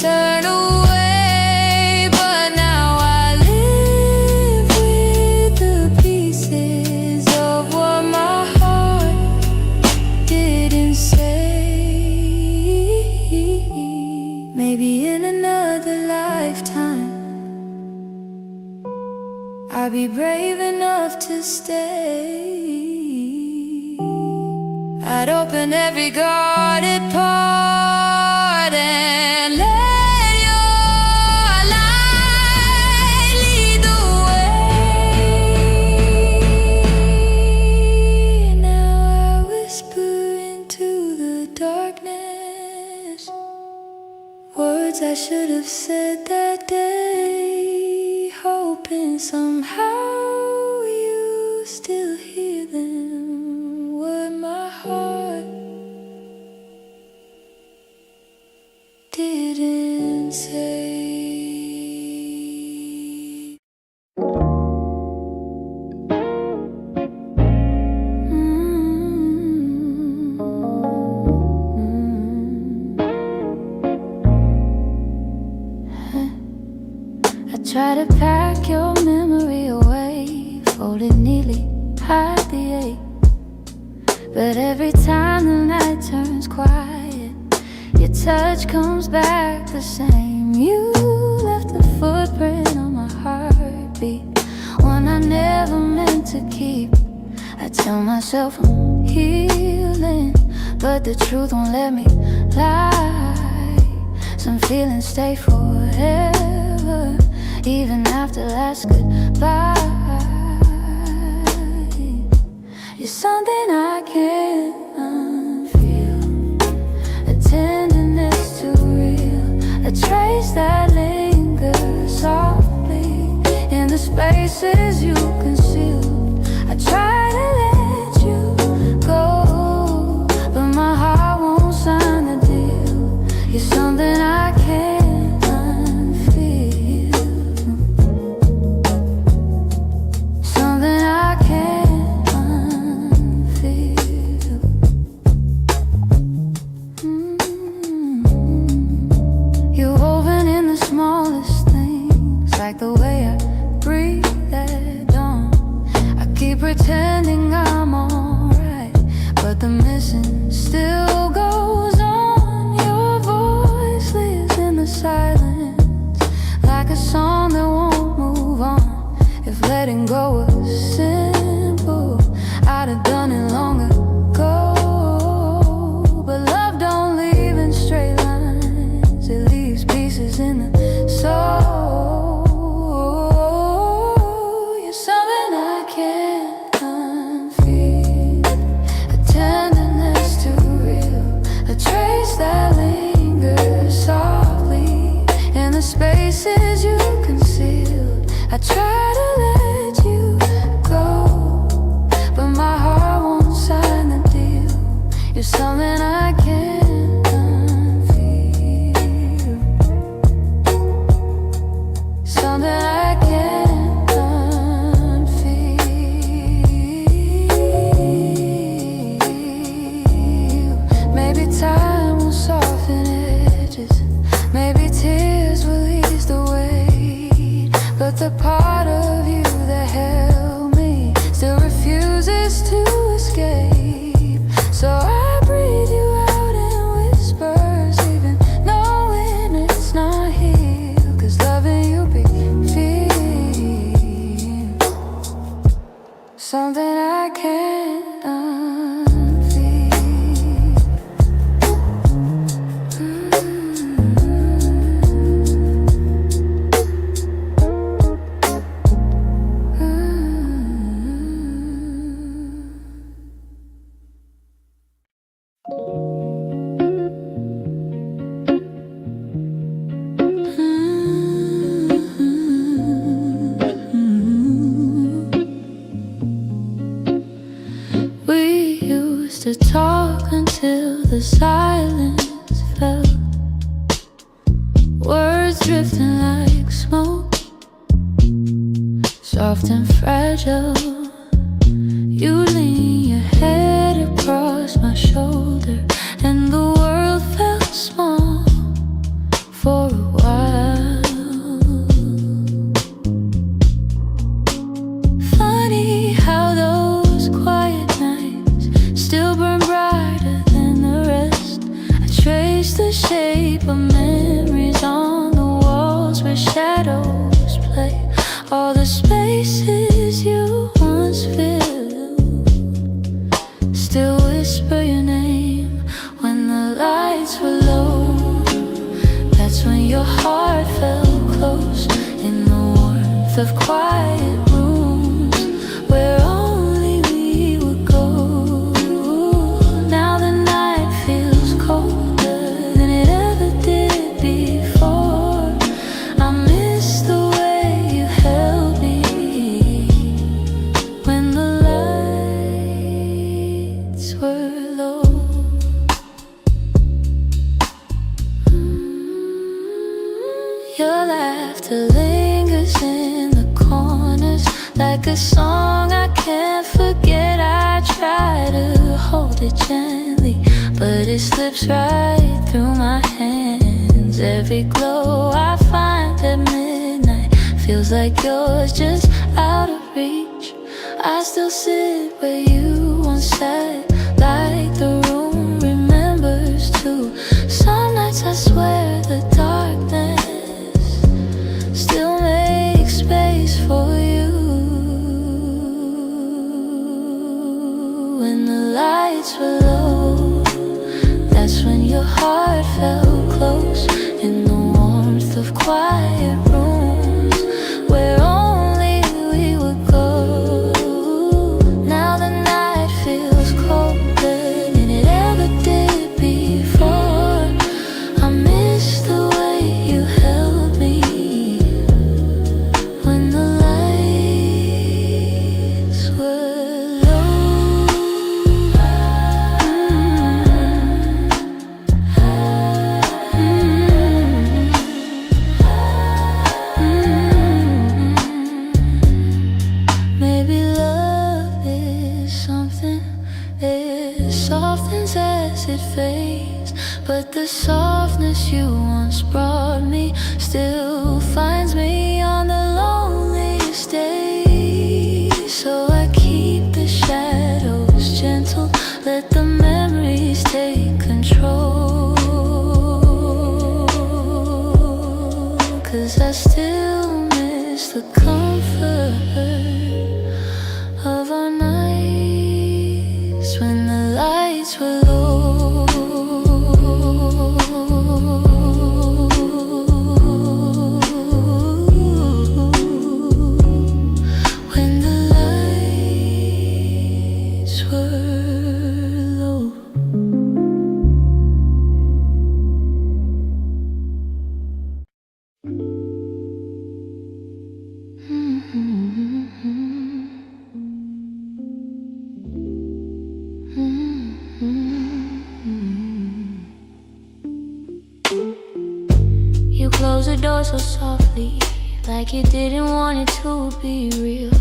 turn away. But now I live with the pieces of what my heart didn't say. Maybe in another lifetime I'll be brave enough to stay. I'd open every guarded part and let your light lead the way. Now I whisper in and somehow you still hear them. What my heart didn't say. Try to pack your memory away, fold it neatly, hide the ache. But every time the night turns quiet, your touch comes back the same. You left a footprint on my heartbeat, one I never meant to keep. I tell myself I'm healing, but the truth won't let me lie. Some feelings stay forever, even after last goodbye. You're something I can't unfeel, a tenderness too real, a trace that lingers softly in the spaces you concealed. I try to let you go, but my heart won't sign the deal. You're something I can't. Like the way I breathe at dawn, I keep pretending I'm alright, but the missing still goes on. Your voice lives in the silence, like a song that won't move on. If letting go was simple, I'd have done it long ago. But love don't leave in straight lines, it leaves pieces in the soul. That lingers softly in the spaces you concealed. I try to let you go, but my heart won't sign the deal. You're something I can't unfeel, something I can't unfeel. Maybe time soften edges, maybe tears will ease the weight, but the part of you that held me still refuses to escape. So I breathe you out in whispers, even knowing it's not here, 'cause loving you be feel something I can't to talk until the silence fell, words drifting like smoke, soft and fragile. You lean your head across my shoulder, and the world felt small for a while. Funny how those quiet nights still burn brighter than the rest. I trace the shape of memories on the walls where shadows play, all the spaces you once filled. Still whisper your name when the lights were low. That's when your heart felt close in the warmth of quiet rooms where only we would go. Now the night feels colder than it ever did before. I miss the way you held me like a song I can't forget. I try to hold it gently, but it slips right through my hands. Every glow I find at midnight feels like yours, just out of reach. I still sit where you once sat, like the room remembers too. Some nights I swear the darkness still makes space for you. When the lights were low, that's when your heart felt close, in the warmth of quiet rooms where only we would go. Now the night feels colder than it ever did before. I miss the way you held me when the lights were low. Maybe love is something, it softens as it fades, but the softness you once brought me still finds me on the loneliest days. So I keep the shadows gentle, let the memories take control, 'cause I still miss the comfort of our nights when the lights were low. When the lights were low. You closed the door so softly, like you didn't want it to be real.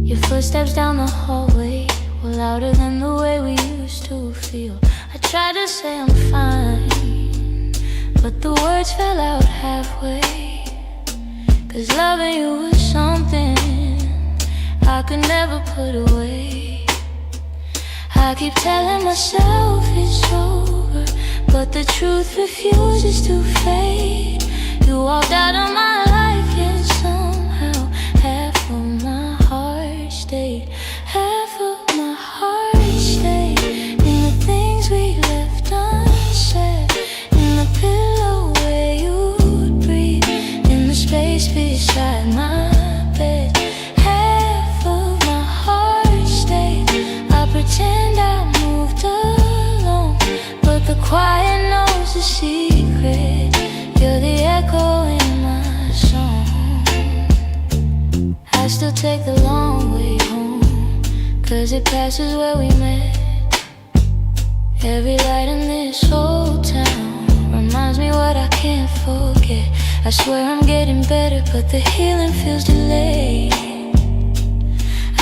Your footsteps down the hallway were louder than the way we used to feel. I tried to say I'm fine, but the words fell out halfway. 'Cause loving you was something I could never put away. I keep telling myself it's over, but the truth refuses to fade. You walked out of my life, yet somehow half of my heart stayed. Half of my heart stayed in the things we left unsaid, in the pillow where you'd breathe, in the space beside my bed. Half of my heart stayed. I pretend I moved alone, but the quiet knows the secret. You're the echo in my song. I still take the long way home, 'cause it passes where we met. Every light in this old town reminds me what I can't forget. I swear I'm getting better, but the healing feels delayed.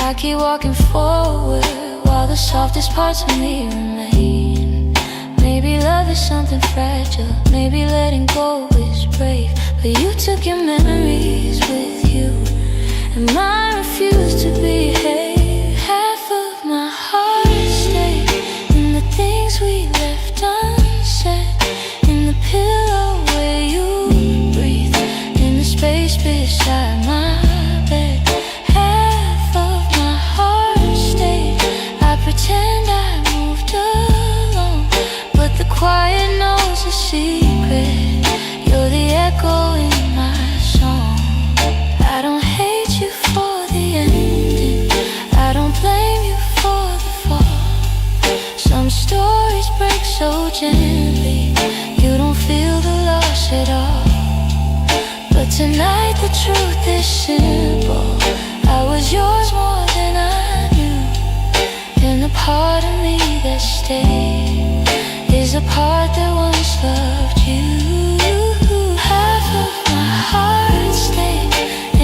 I keep walking forward while the softest parts of me remain. Maybe love is something fragile, maybe letting go is brave, but you took your memories with you, and mine refused to behave. Half of my heart stayed in the things we left unsaid, in the pillow where you breathe, in the space beside my bed. Half of my heart stayed. I pretend I moved alone, but the quiet knows the secret. You're the echo in my song. I don't hate you for the ending, I don't blame you for the fall. Some stories break so gently, you don't feel the loss at all. But tonight the truth is simple, I was yours more than I knew. And the part of me that stayed is a part that once loved you. Half of my heart stayed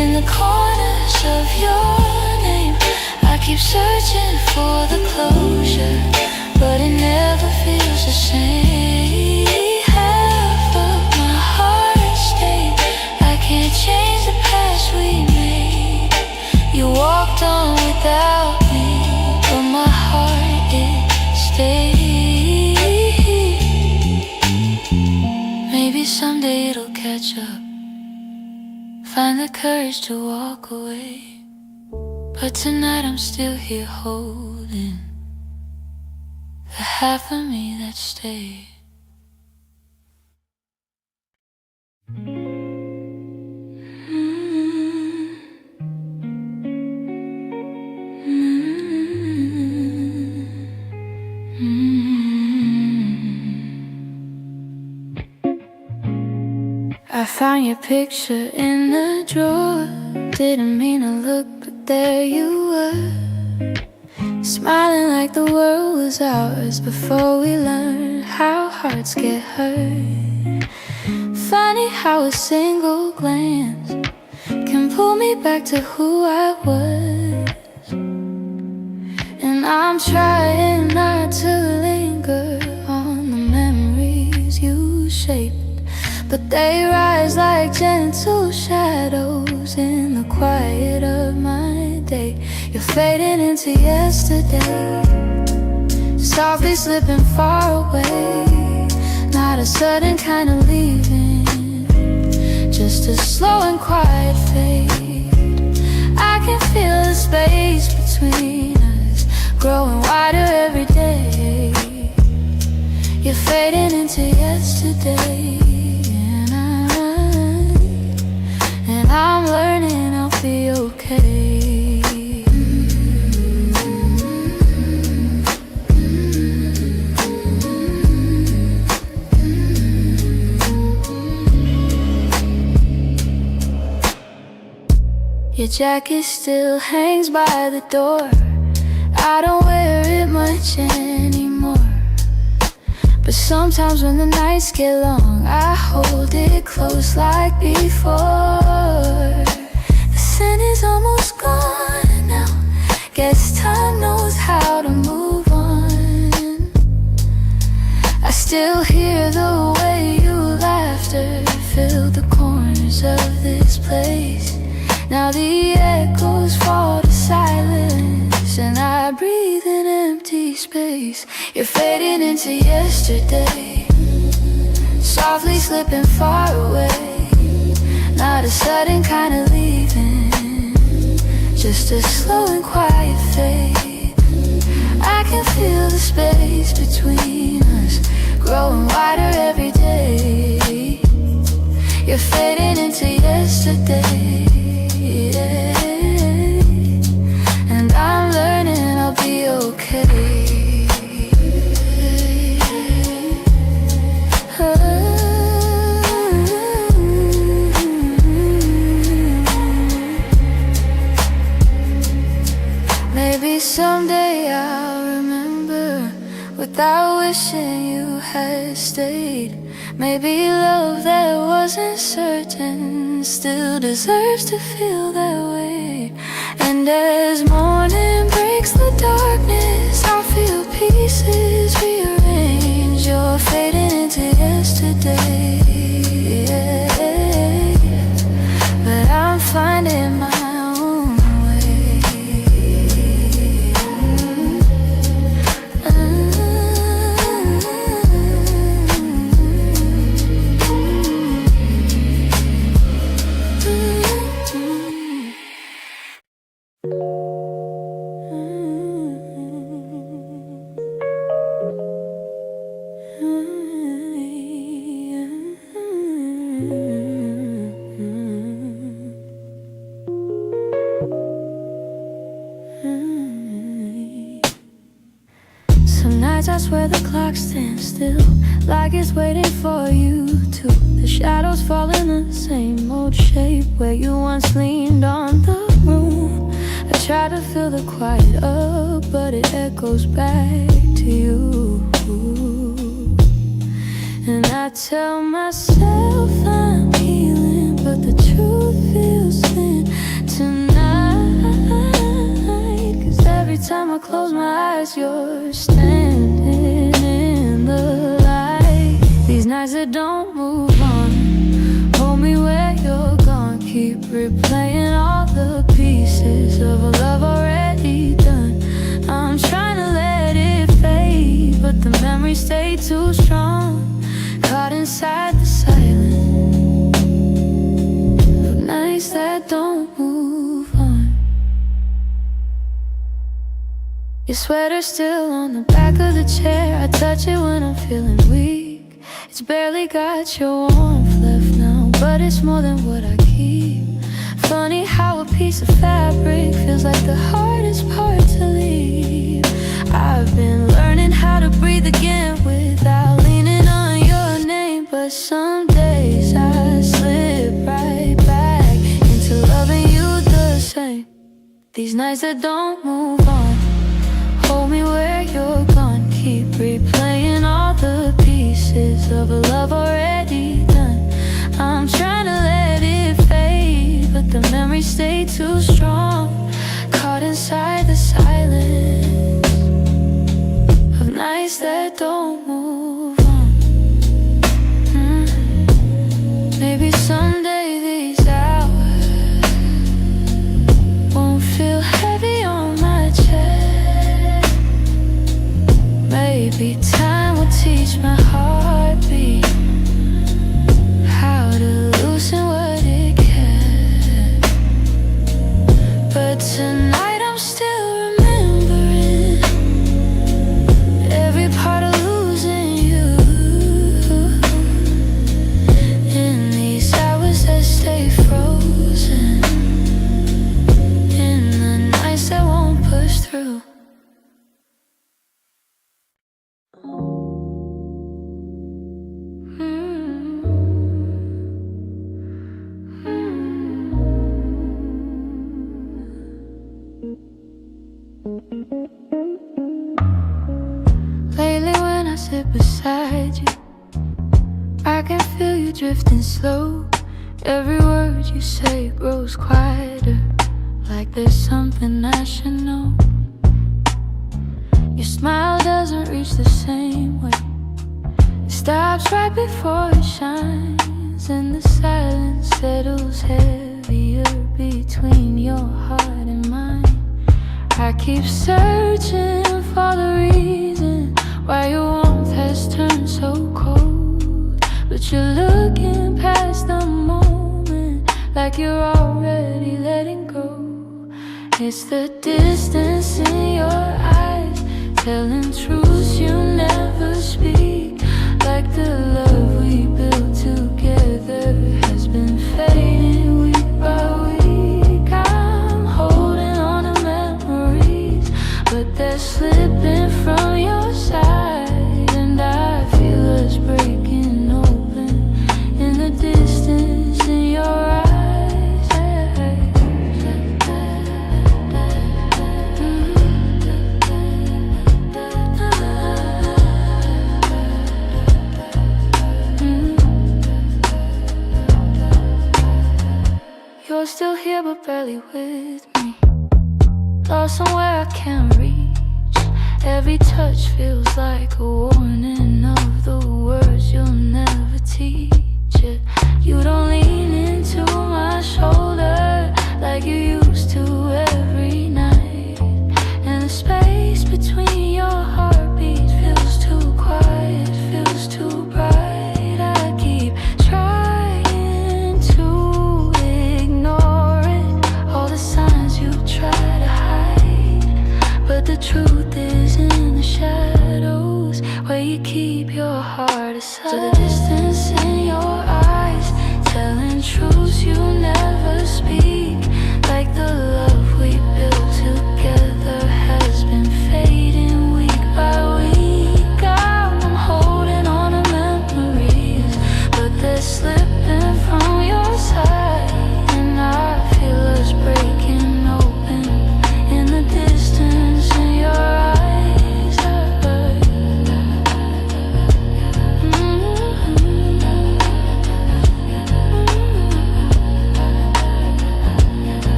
in the corners searching for the closure, but it never feels the same. Half of my heart stayed. I can't change the past we made. You walked on without me, but my heart, it stayed. Maybe someday it'll catch up, find the courage to walk away. But tonight I'm still here holding the half of me that stayed. I found your picture in the drawer. Didn't mean to look, but there you were, smiling like the world was ours before we learned how hearts get hurt. Funny how a single glance can pull me back to who I was. And I'm trying not to linger on the memories you shaped, but they rise like gentle shadows in the quiet of my day. You're fading into yesterday, softly slipping far away. Not a sudden kind of leaving, just a slow and quiet fade. I can feel the space between us growing wider every day. You're fading into yesterday, and I'm learning I'll be okay. Your jacket still hangs by the door. I don't wear it much anymore, but sometimes when the nights get long, I hold it close like before. The scent is almost gone now, guess time knows how to move on. I still hear the way your laughter filled the corners of this place. Now the echoes fall to silence, and I breathe in empty space. You're fading into yesterday, softly slipping far away. Not a sudden kind of leaving, just a slow and quiet fade. I can feel the space between us growing wider every day. You're fading into yesterday, and I'm learning I'll be okay. Maybe someday I'll remember without wishing you had stayed. Maybe love that wasn't certain still deserves to feel that way. And as morning breaks the darkness, I feel pieces rearrange. You're fading into yesterday, but I'm finding my own way. Some nights I swear the clock stands still, like it's waiting for you to. The shadows fall in the same old shape where you once leaned on the room. I try to fill the quiet up, but it echoes back to you. And I tell myself I'm healing, but the truth feels thin tonight. 'Cause every as you're standing in the light. These nights that don't move on, hold me where you're gone. Keep replaying all the pieces of a love already done. I'm trying to let it fade, but the memories stay too strong, caught inside the silence of nights that don't move on. Your sweater's still on the back of the chair. I touch it when I'm feeling weak. It's barely got your warmth left now, but it's more than what I keep. Funny how a piece of fabric feels like the hardest part to leave. I've been learning how to breathe again without leaning on your name, but some days I slip right back into loving you the same. These nights that don't move on, hold me where you're gone. Keep replaying all the pieces of a love already done. I'm trying to let it fade, but the memories stay too strong, caught inside the silence of nights that don't move on. Maybe someday these hours won't feel heavy on my chest. Maybe time will teach my heartbeat how to loosen what it can. But tonight I'm still remembering every part of losing you. In these hours that stay frozen, in the nights that won't push through. Lately when I sit beside you, I can feel you drifting slow. Every word you say grows quieter, like there's something I should know. Your smile doesn't reach the same way. It stops right before it shines, and the silence settles heavier between your heart and mine. I keep searching for the reason why your warmth has turned so cold, but you're looking past the moment like you're already letting go. It's the distance in your eyes, telling truths you never speak, like the love we built together has been fading week by week. I'm holding on to memories, but they're slipping from your side, and I feel us breaking open in the distance in your eyes. You're still here but barely with me, lost somewhere I can't reach. Every touch feels like a warning of the words you'll never teach. You don't lean into my shoulder like you used to every night, and the space between your heartbeats feels too quiet, feels too bright. I keep trying to ignore it, all the signs you try to hide, but the truth is in the shadows where you keep your heart aside. So the distance in your eyes, telling truths you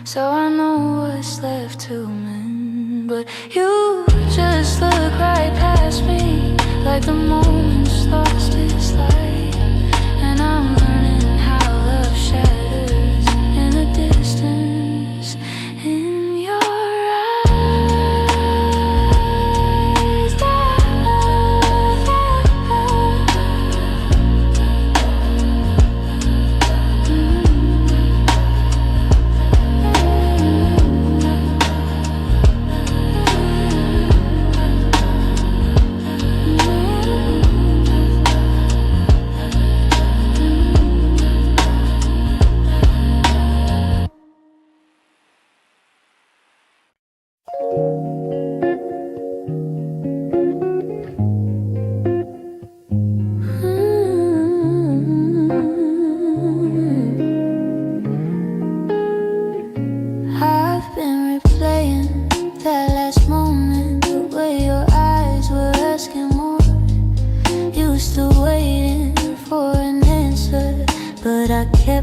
so I know what's left to mend. But you just look right past me, like the moment's lost its light. And I'm learning how love shatters in the distance, in your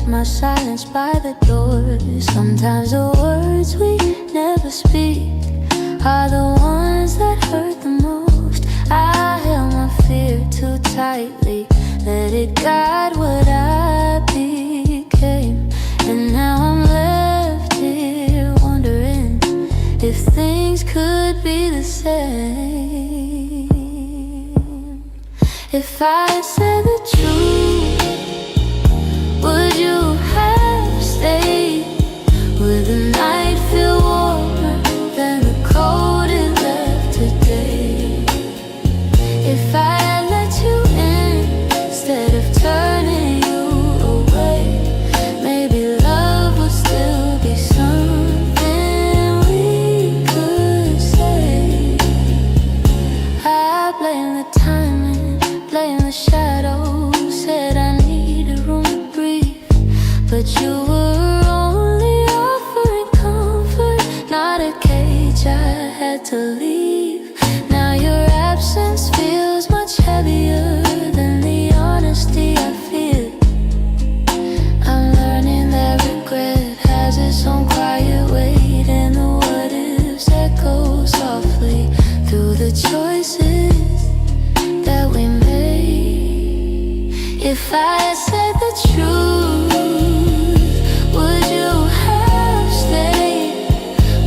my silence by the door. Sometimes the words we never speak are the ones that hurt the most. I held my fear too tightly, let it guide what I became. And now I'm left here wondering if things could be the same. If I said the truth, would you have stayed? Would the night feel warmer than the cold it left today? If I had let you in instead of turning you away, maybe love would still be something we could say. I blame the timing, blame the shadows, said I needed room to breathe, but you were only offering comfort, not a cage I had to leave. Now your absence feels much heavier than the honesty I feel. I'm learning that regret has its own quiet weight, and the what ifs echo softly through the choices that we made. If I said the truth, would you have stayed?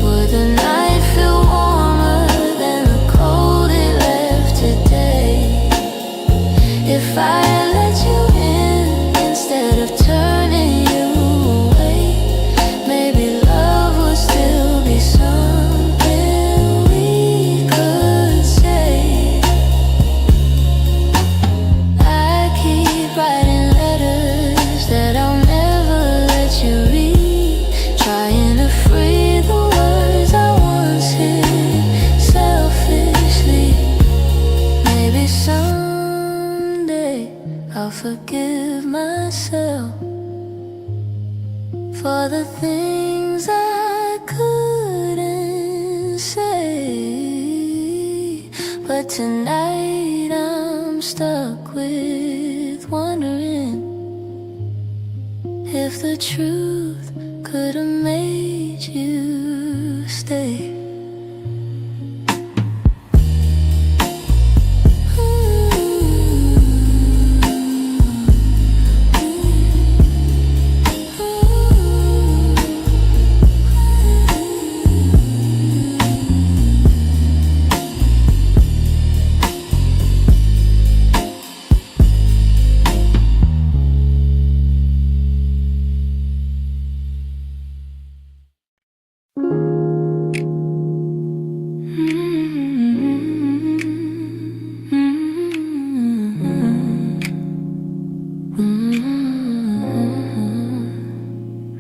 Would the night feel warmer than the cold it left today? If I had let you in instead of turning you away, maybe love would still be something we could say. I keep writing letters that I'll never let you read, trying to free the words I once hid selfishly. Maybe someday I'll forgive myself for the things I couldn't say. But tonight I'm stuck with wondering if the truth could have made you stay.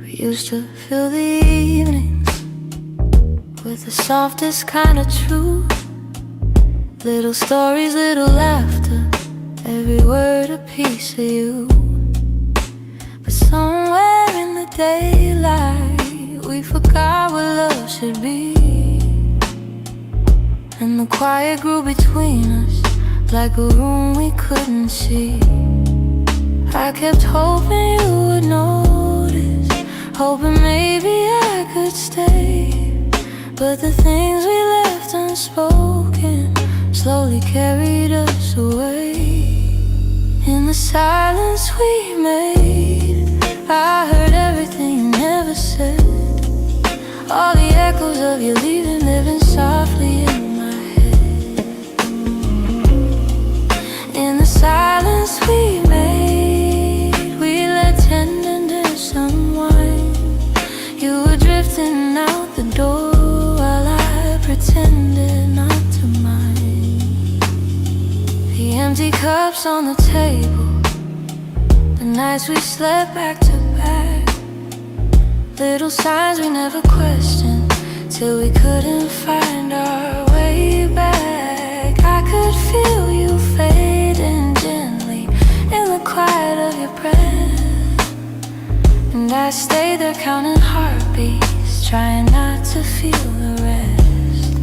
We used to fill the evenings with the softest kind of truth, little stories, little laughter, every word a piece of you. But somewhere in the daylight we forgot what love should be, and the quiet grew between us like a room we couldn't see. I kept hoping you would notice, hoping maybe I I could stay, but the things we left unspoken slowly carried us away. In the silence we made, I heard everything you never said. All the echoes of you leaving living softly in my head. In the silence we made, we let tenderness unwind. You were drifting out the door while I pretended not to mind. The empty cups on the table, the nights we slept back to back, little signs we never questioned till we couldn't find our way back. I could feel you fading gently in the quiet of your breath, and I stayed there counting heartbeats, trying not to feel the rest.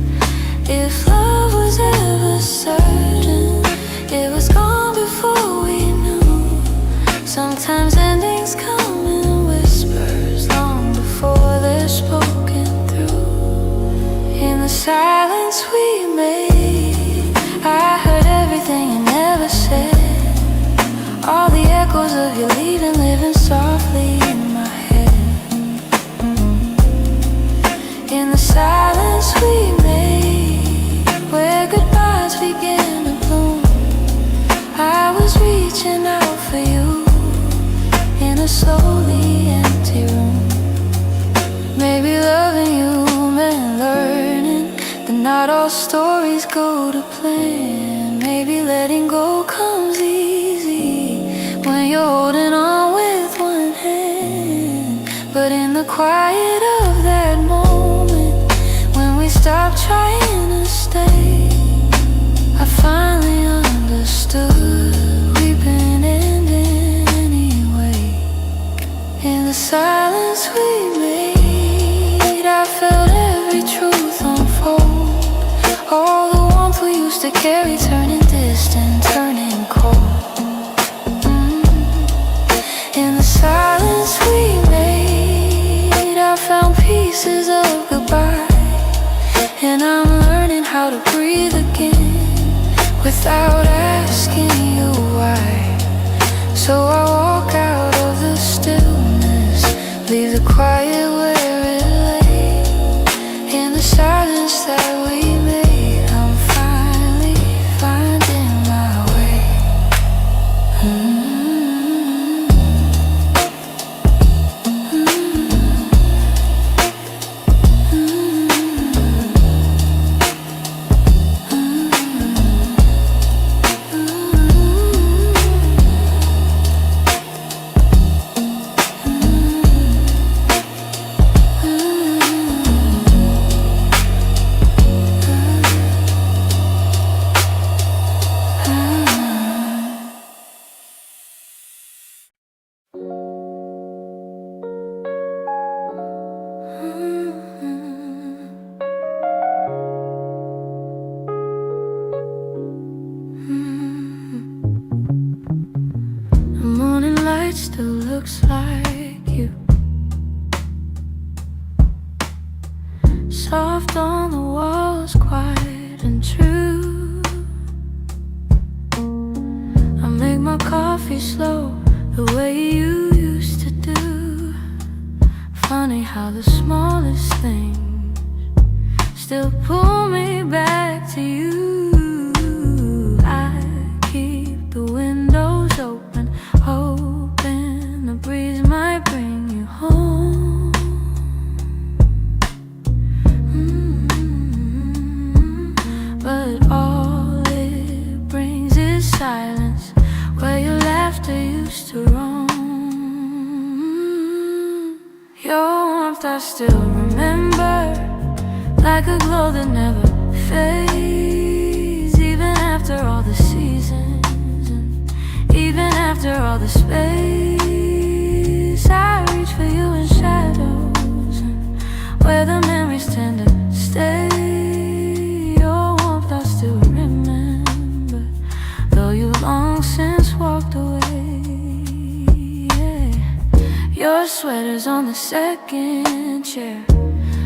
If love was ever certain, it was gone before we knew. Sometimes endings come in whispers long before they're spoken through. In the silence we made, I heard everything you never said. All the echoes of you leaving living softly in my head. In the silence we made, where goodbyes began to bloom, I was reaching out for you in a slowly empty room. Maybe loving you meant learning that not all stories go to plan. Maybe letting go comes easy when you're holding on with one hand. But in the quiet of that moment, when we stopped trying to stay, I finally understood we've been ending anyway. In the silence we made, I felt every truth unfold. All the warmth we used to carry turning distant, turning cold. In the silence we made, I found pieces of goodbye, and I'm learning how to breathe again without asking you why. So I walk out of the stillness, leave the quiet where it lay. In the silence that we made, I'm finally finding my way. The morning light still looks like you, soft on the walls, quiet and true. I make my coffee slow, the way you used to do. Funny how the smallest things still pull me back to you. I keep the windows open, hoping the breeze might bring you home. But all it brings is silence, where your laughter used to roam. Your warmth I still remember, like a glow that never fades. Even after all the seasons, and even after all the space, I reach for you in shadows, and where the memories tend to stay. Your warmth I still remember, though you've long since walked away. Yeah. Your sweater's on the second folding chair.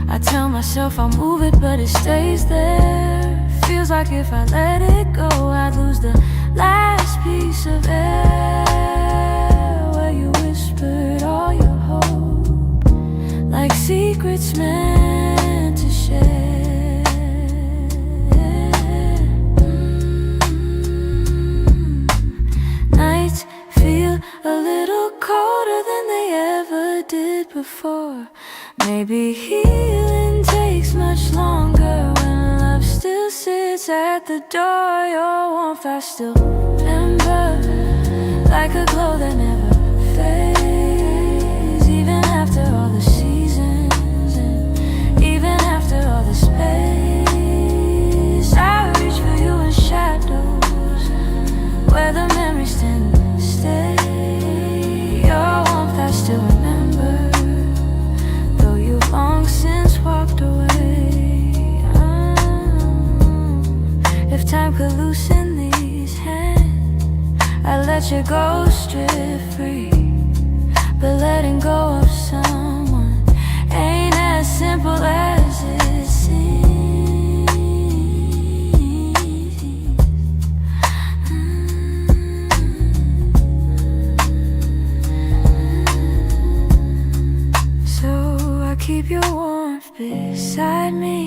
I tell myself I'll move it, but it stays there. Feels like if I let it go, I'd lose the last piece of air where you whispered all your hope, like secrets meant to share. Nights feel a little colder than they ever did before. Maybe healing takes much longer when love still sits at the door. Your warmth I still remember, like a glow that never fades. Even after all the seasons, and even after all the space, I reach for you in shadows where the memories tend to stay. Your warmth I still remember, though you've long since walked away. If time could loosen these hands, I'd let your ghost drift free. But letting go of someone ain't as simple as it seems. So I keep your warmth beside me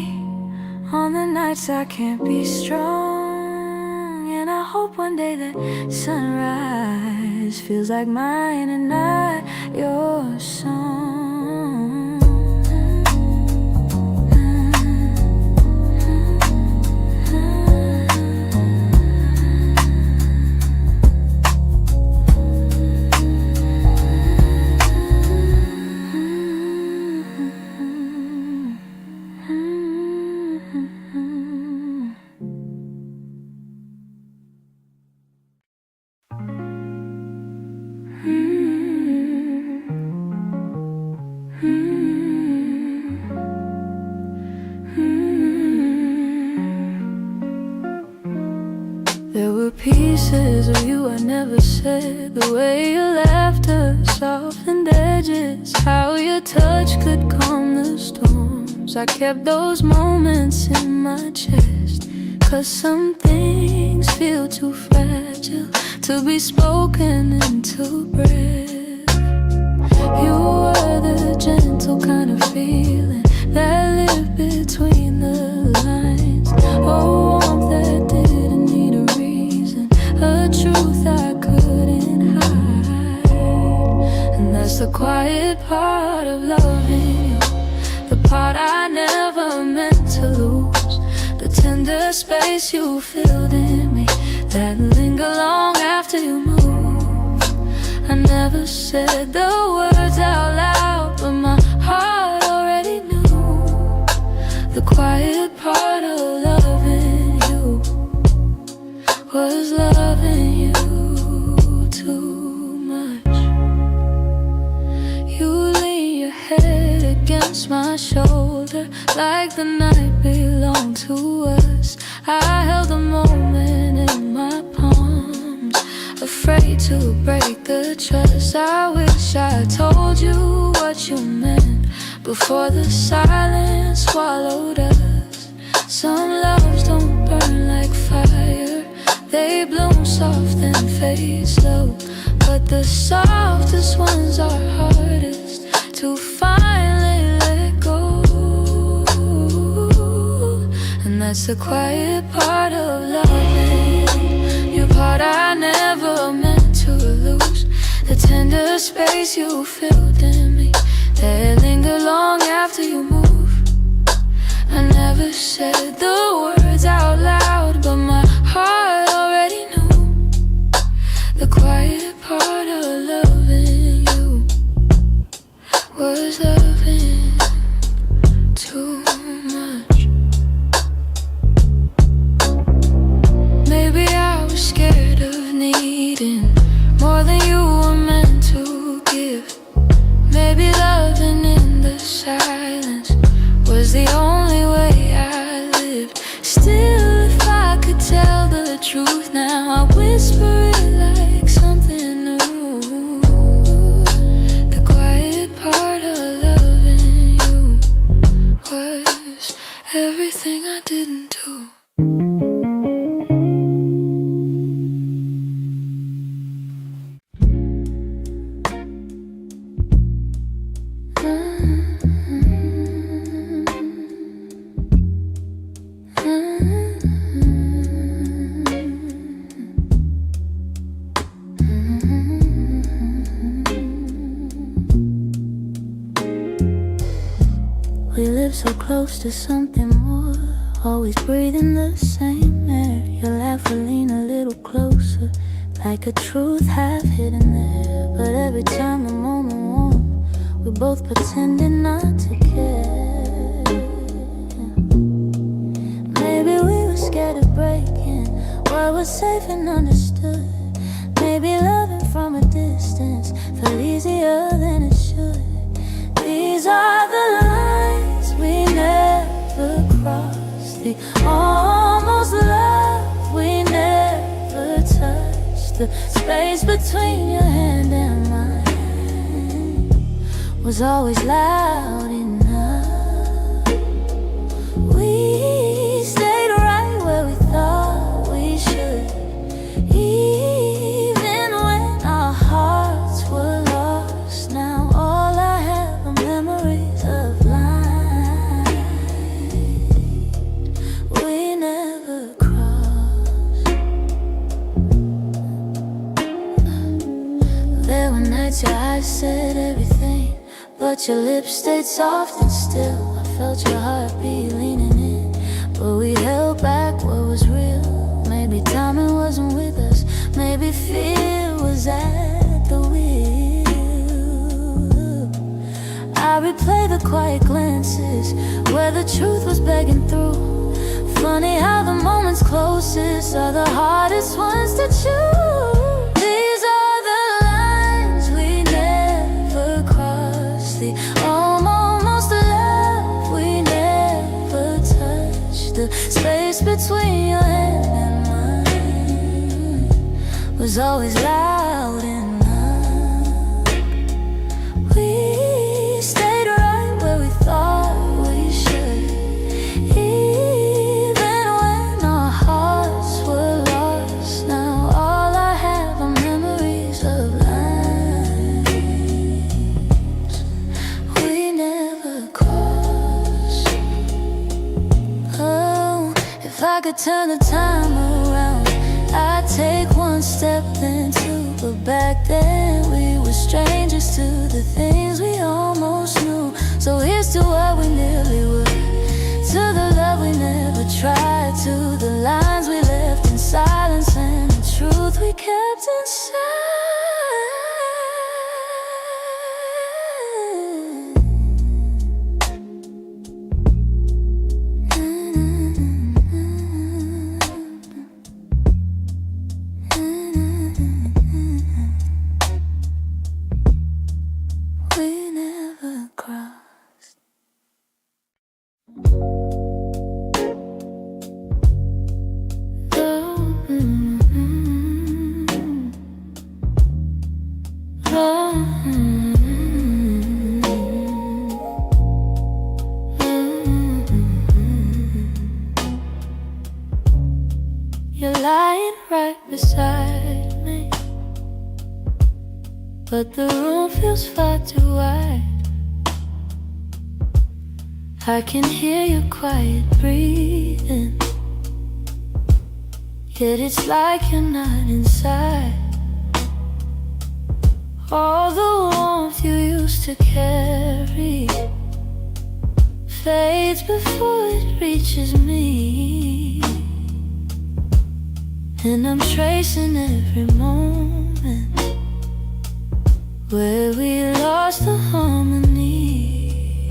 on the nights I can't be strong. And I hope one day that sunrise feels like mine and not your song. There were pieces of you I never said. The way your laughter softened edges, how your touch could calm the storms. I kept those moments in my chest, 'cause some things feel too fragile to be spoken into breath. You were the gentle kind of feeling that lived between the lines. Oh, warmth that didn't need a reason, a truth I couldn't hide. And that's the quiet part of loving you, the part I never meant to lose. The tender space you filled in me that linger long after you move. I never said the words out loud, but my heart already knew. The quiet part of loving you was loving you too much. You lean your head against my shoulder like the night belonged to us. I held the moment in my palms, afraid to break the trust. I wish I told you what you meant before the silence swallowed us. Some loves don't burn like fire, they bloom soft and fade slow. But the softest ones are hardest to finally let go. And that's the quiet part of loving, your part I never meant to lose. The tender space you filled in me that linger long after you move. I never said the words out loud, but my heart already knew. The quiet part of loving you was loving too much. Maybe I was scared of needing more than you were meant to give. Maybe loving in the silence was the only way I lived. everything I didn't do. We live so close to something more, always breathing the same air. Your laugh will lean a little closer, like a truth half hidden there. But every time the moment warm, we both pretending not to care. Maybe we were scared of breaking what was safe and understood. Maybe loving from a distance felt easier than it should. These are the lines we never crossed, the almost love we never touched. The space between your hand and mine was always loud enough. We stayed right where we thought we should, even when our hearts were lost. Now all I have are memories of lines we never crossed. There were nights your eyes said everything, but your lips stayed soft and still. I felt your heartbeat leaning in, but we held back what was real. Maybe timing wasn't with us, maybe fear was at the wheel. I replay the quiet glances where the truth was begging through. Funny how the moments closest are the hardest ones to choose. These are the lines we never crossed, the almost love we never touched. The space between your hand and mine was always loud enough. We stayed right where we thought we should, even when our hearts were lost. Now all I have are memories of lines we never crossed. Oh, if I could turn the time around, I'd take one step then two. But back then we were strangers to the things we almost knew. So here's to what we nearly were, to the love we never tried, to the lines we left in silence and the truth we kept inside. We never crossed. You're lying right beside me, but the room feels far too wide. I can hear your quiet breathing, yet it's like you're not inside. All the warmth you used to carry fades before it reaches me, and I'm tracing every moment where we lost the harmony.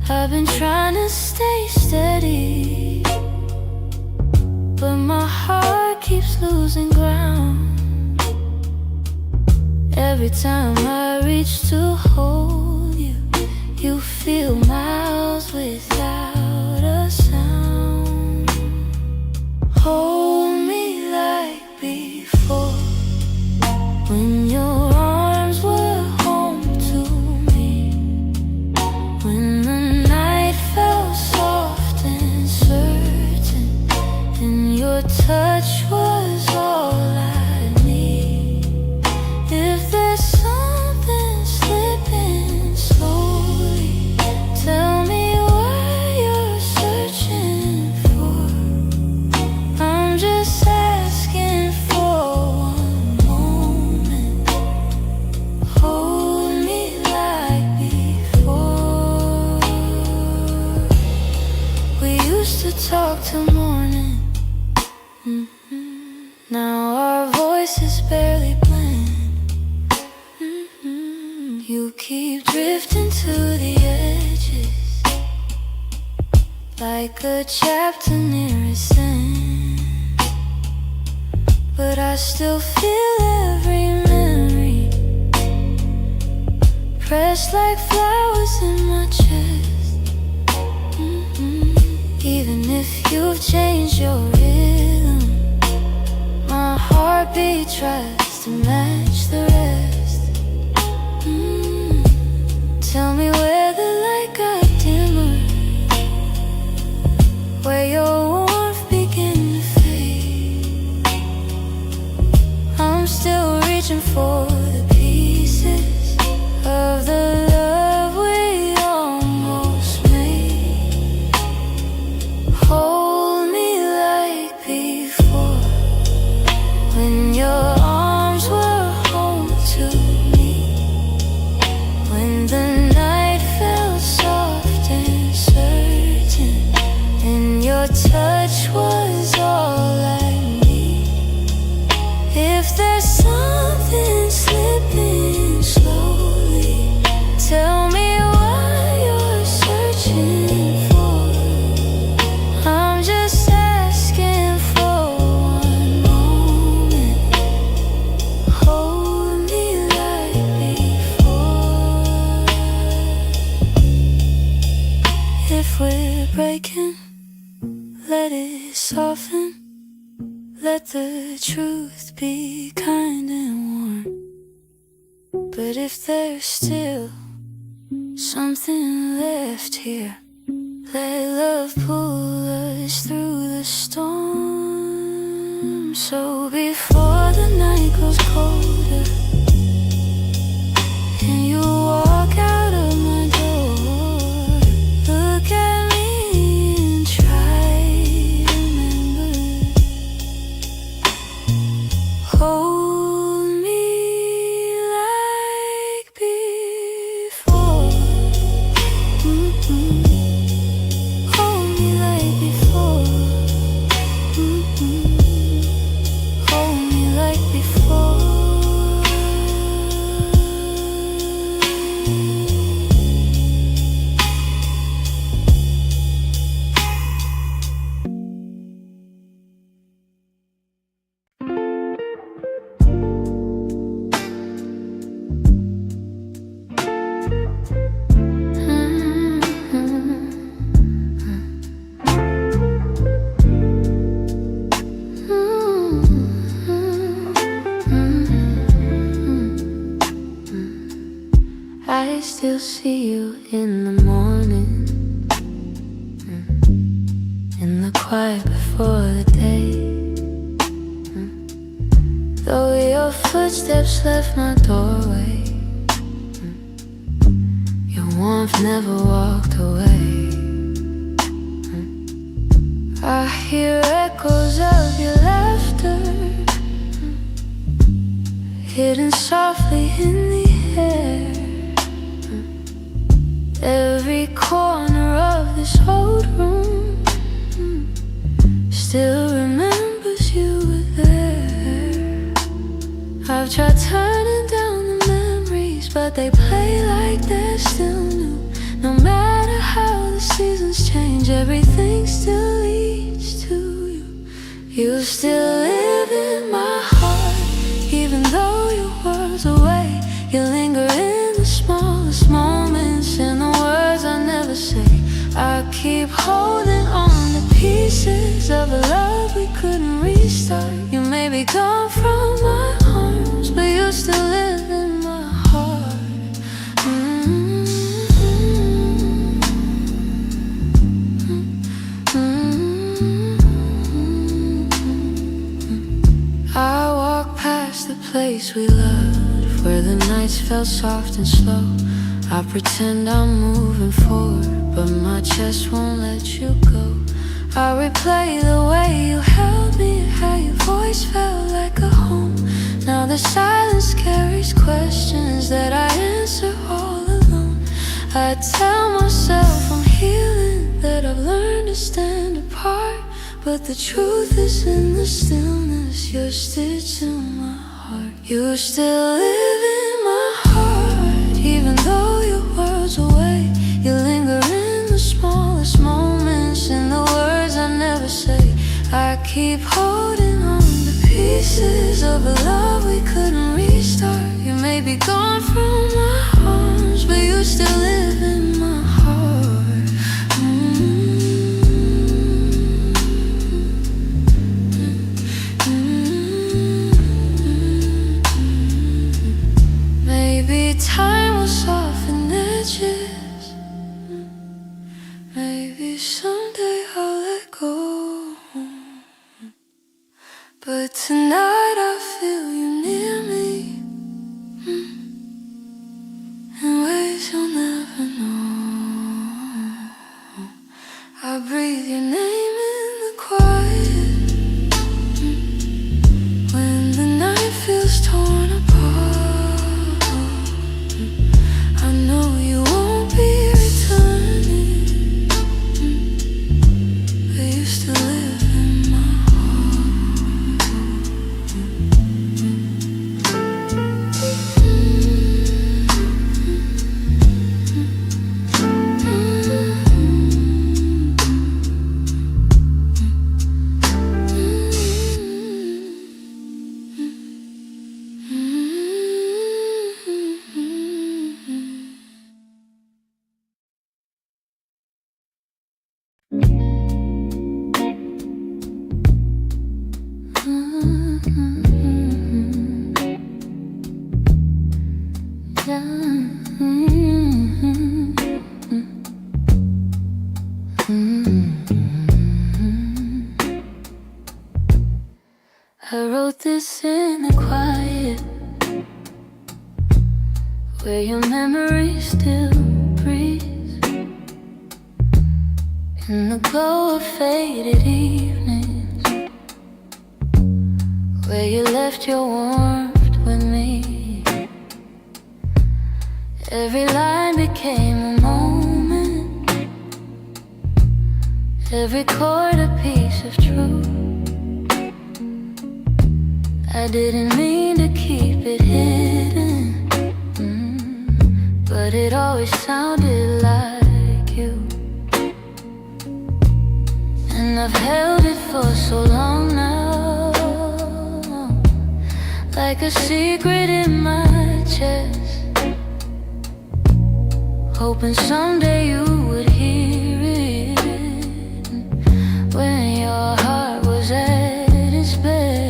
I've been trying to stay steady, but my heart keeps losing ground. Every time I reach to hold you, you feel miles without a sound. Hold me like before, when your arms were home to me, when the night fell to talk till morning. Now our voices barely blend. You keep drifting to the edges, like a chapter near its end. But I still feel every memory, pressed like flowers in my chest. Even if you've changed your rhythm, my heartbeat tries to match the rest. Tell me where the light got dimmer, where your warmth began to fade. I'm still reaching for the pieces of the love we almost made. Hold me like before, when your arms were home to me, when the night felt soft and certain, and your touch was all I need. If there's something slipping slowly, tell me what you're searching for. I'm just asking for one moment. Hold me like before. If we're breaking, let it soften. Let the truth be kind and warm. But if there's still something left here, let love pull us through the storm. So before the night grows colder and you walk out of my door, look at me and try to remember. Hold me like before. Hold me like before. Hold me like before. I still see you in the morning, in the quiet before the day. Though your footsteps left my doorway, your warmth never walked away. I hear echoes of your laughter, hidden softly in the air. Every corner of this old room still remembers you were there. I've tried turning down the memories, but they play like they're still new. No matter how the seasons change, everything still leads to you. You still live in my heart, even though your world's away. You linger in the smallest moments, in the words I never say. I keep holding on to pieces of a love we couldn't restart. You may be gone from my arms, but you still live in my heart. I walk past the place we loved, where the nights felt soft and slow. I pretend I'm moving forward, but my chest won't let you go. I replay the way you held me, how your voice felt like a home. Now the silence carries questions that I answer all alone. I tell myself I'm healing, that I've learned to stand apart. apart, but the truth is in the stillness. You're stitched in my heart. You still live in my heart, even though your world's away. You linger in the smallest moments, in the words I never say. I keep holding on to pieces of a love we couldn't restart. You may be gone from my arms, but you still live in my heart. Maybe time will soften edges. Maybe someday I'll let go. But tonight I feel you near me, in ways you'll never know. I breathe your name in the quiet, when the night feels torn apart. I know you won't be returning, but you still live in my I wrote this in the quiet, where your memory still breathes, in the glow of faded evenings, where you left your warmth with me. Every line became a moment, every chord a piece of truth. I didn't mean to keep it hidden, but it always sounded like you. And I've held it for so long now, like a secret in my chest, hoping someday you would hear it, when your heart was at its best.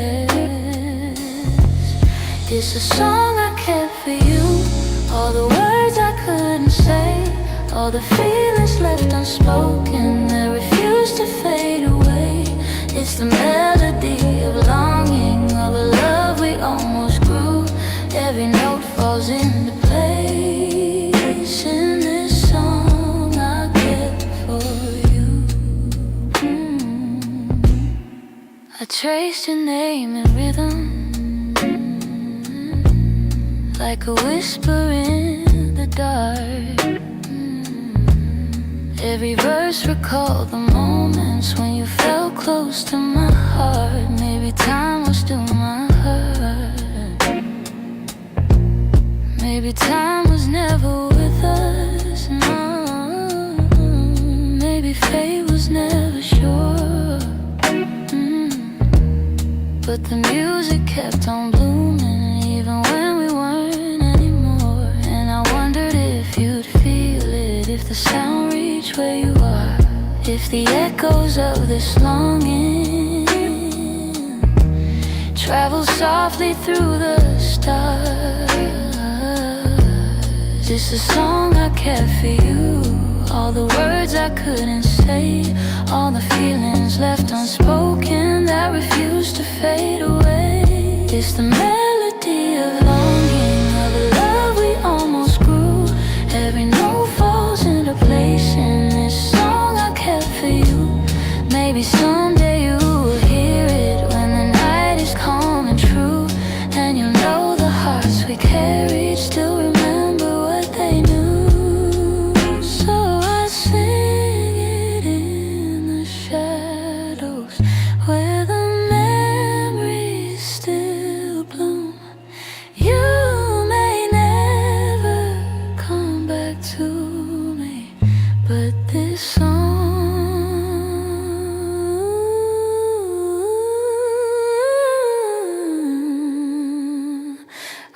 It's a song I kept for you, all the words I couldn't say, all the feelings left unspoken that refuse to fade away. It's the melody of longing, of a love we almost grew. Every note falls into place in this song I kept for you. I traced your name in rhythm, like a whisper in the dark. Every verse recalled the moments when you felt close to my heart. Maybe time was still my hurt. Maybe time was never with us, no. Maybe fate was never sure. But the music kept on blooming, even when we weren't anymore. And I wondered if you'd feel it, if the sound reached where you are, if the echoes of this longing travel softly through the stars. It's a song I kept for you, all the words I couldn't say, all the feelings left unspoken that refuse to fade away. It's the melody of longing, of a love we almost grew. Every note falls into place in this song I kept for you. Maybe someday you will hear it when the night is calm and true, and you'll know the hearts we carried still remember what they knew. So I sing it in the shadows. but this song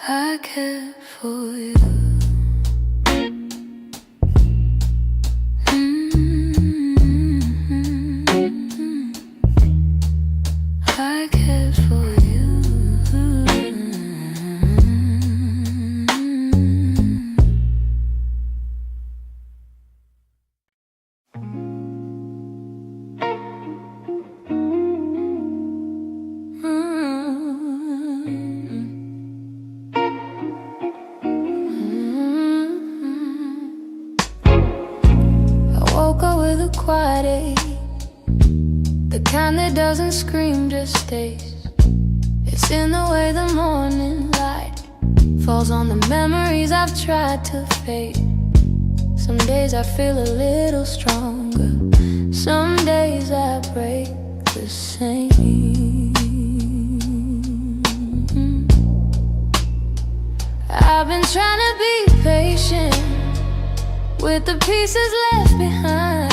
I kept for you. I kept for you. I woke up with a quiet ache, the kind that doesn't scream, just stays. It's in the way the morning light falls on the memories I've tried to fade. Some days I feel a little stronger, some days I break the same. I've been trying to be patient with the pieces left behind,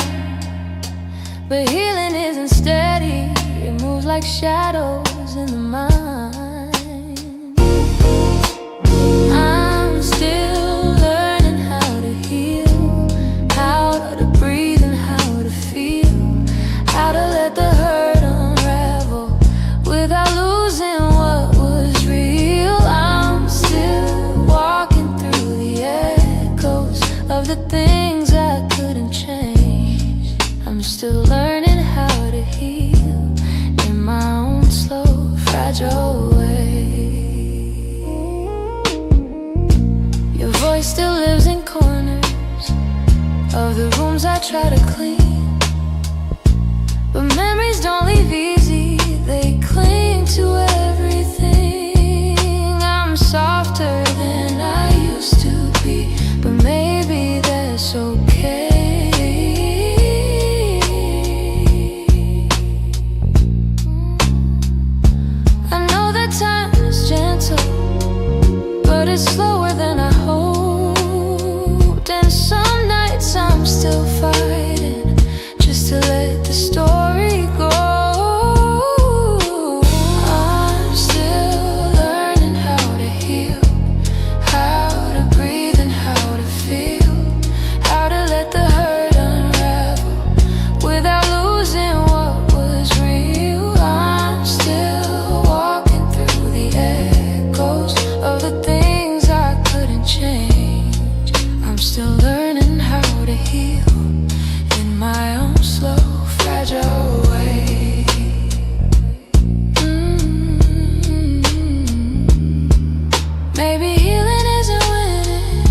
but healing isn't steady, it moves like shadows in the mind. I'm still learning how to heal, how to breathe and how to feel, how to let the hurt unravel without losing what was real. I'm still walking through the echoes of the things I couldn't change. I'm still learning how to heal in my own slow, fragile way. Your voice still lives in corners of the rooms I try to clean, but memories don't leave easy, they cling to everything. I'm softer than I used to be, but maybe that's okay. I know that time is gentle, but it's slower than I hoped. And some nights I'm still fighting just to let the story go. I'm still learning how to heal, how to breathe and how to feel, how to let the hurt unravel without losing what was real. I'm still walking through the echoes of the things I couldn't change. I'm still learning how to heal in my own slow, fragile way. Maybe healing isn't winning,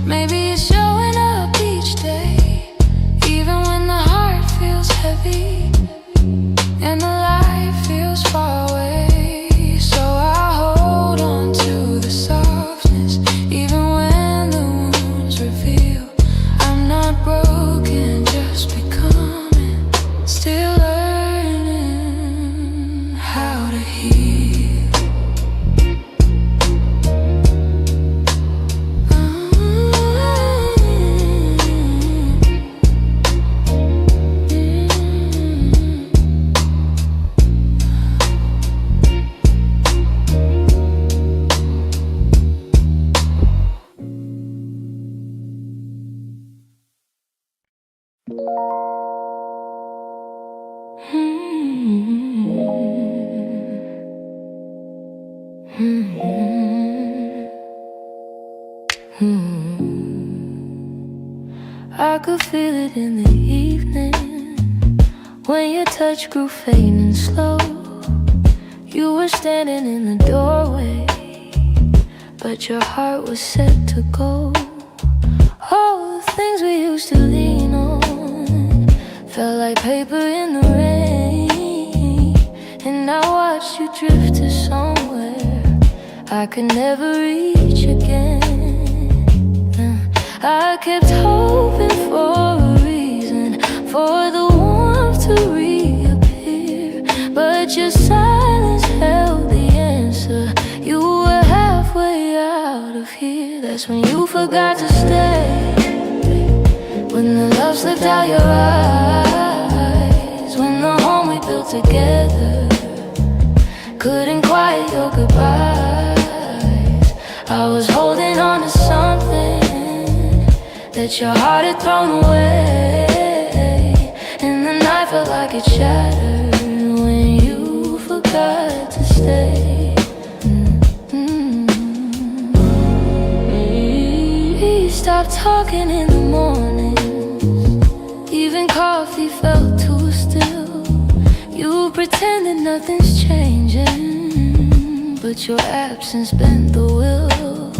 maybe it's showing up each day, even when the heart feels heavy and the light feels far away. So I hold on to the softness, even when the wounds reveal I'm not broken, just becoming, still learning how to heal. I could feel it in the evening when your touch grew faint and slow. You were standing in the doorway, but your heart was set to go. All the things we used to lean on felt like paper in the rain, and I watched you drift to somewhere I could never reach again. I kept hoping for a reason for the warmth to reappear, but your silence held the answer. You were halfway out of here. That's when you forgot to stay, when the love slipped out your eyes, when the home we built together couldn't quiet your goodbyes. I was holding on to something that your heart had thrown away, and the night felt like it shattered when you forgot to stay. We stopped talking in the mornings, even coffee felt too still. You pretended nothing's changing, but your absence bent the will.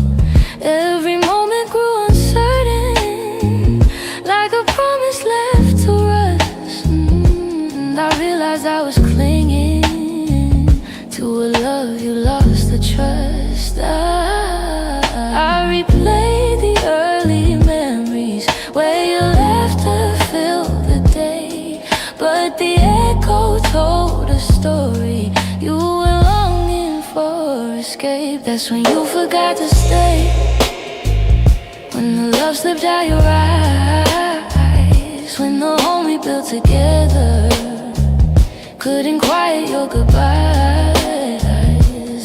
Every moment grew uncertain, like a promise left to rust. And I realized I was clinging to a love you lost the trust. I replayed the early memories where your laughter filled the day, but the echo told a story. You were longing for escape. That's when you forgot to stay, when the love slipped out your eyes, when the home we built together couldn't quiet your goodbyes.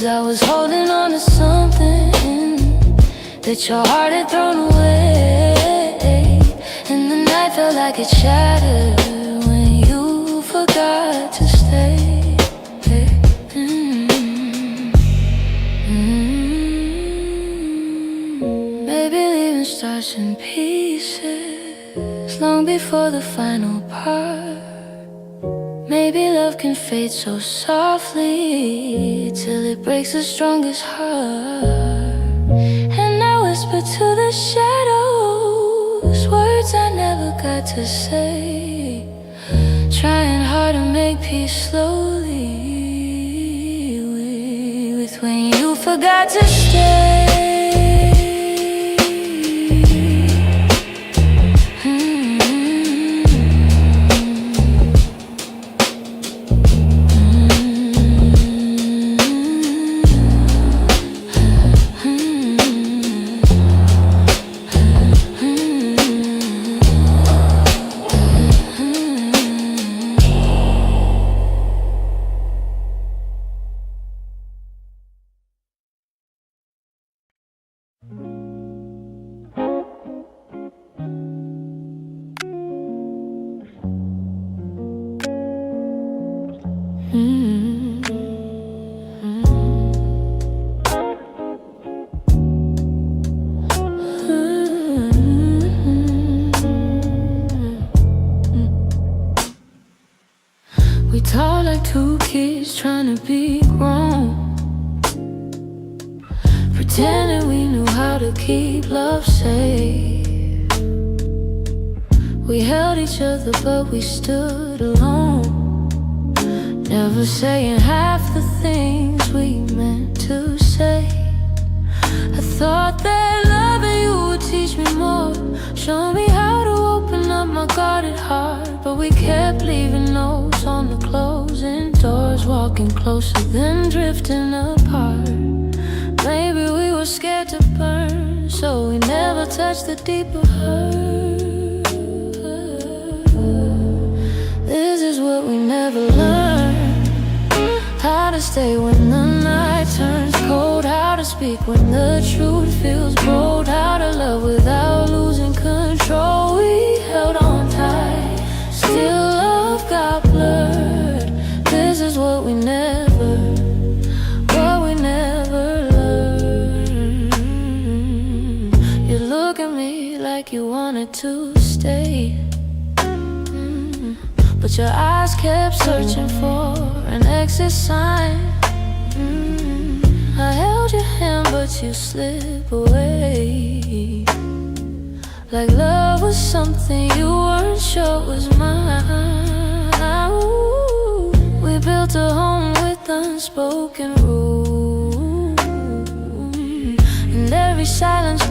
I was holding on to something that your heart had thrown away, and the night felt like it shattered when you forgot to stay. Maybe leaving stars in pieces long before the final part. Maybe love can fade so softly till it breaks the strongest heart. And I whisper to the shadows words I never got to say, trying hard to make peace slowly with when you forgot to stay. We talk like two kids trying to be grown, pretending we knew how to keep love safe. We held each other but we stood alone, never saying half the things we meant to say. I thought that loving you would teach me more, show me how to open up my guarded heart. But we kept leaving notes on the closing doors, walking closer then drifting apart. Maybe we were scared to burn, so we never touched the deeper hurt. This is what we never learned, how to stay when the night turns cold, how to speak when the truth feels bold, how to love without losing control. We held on tight, still love got blurred. This is what we never learned. You look at me like you wanted to stay, but your eyes kept searching for an exit sign. I held your hand but you slip away, like love was something you weren't sure was mine. Ooh, we built a home with unspoken rules, and every silence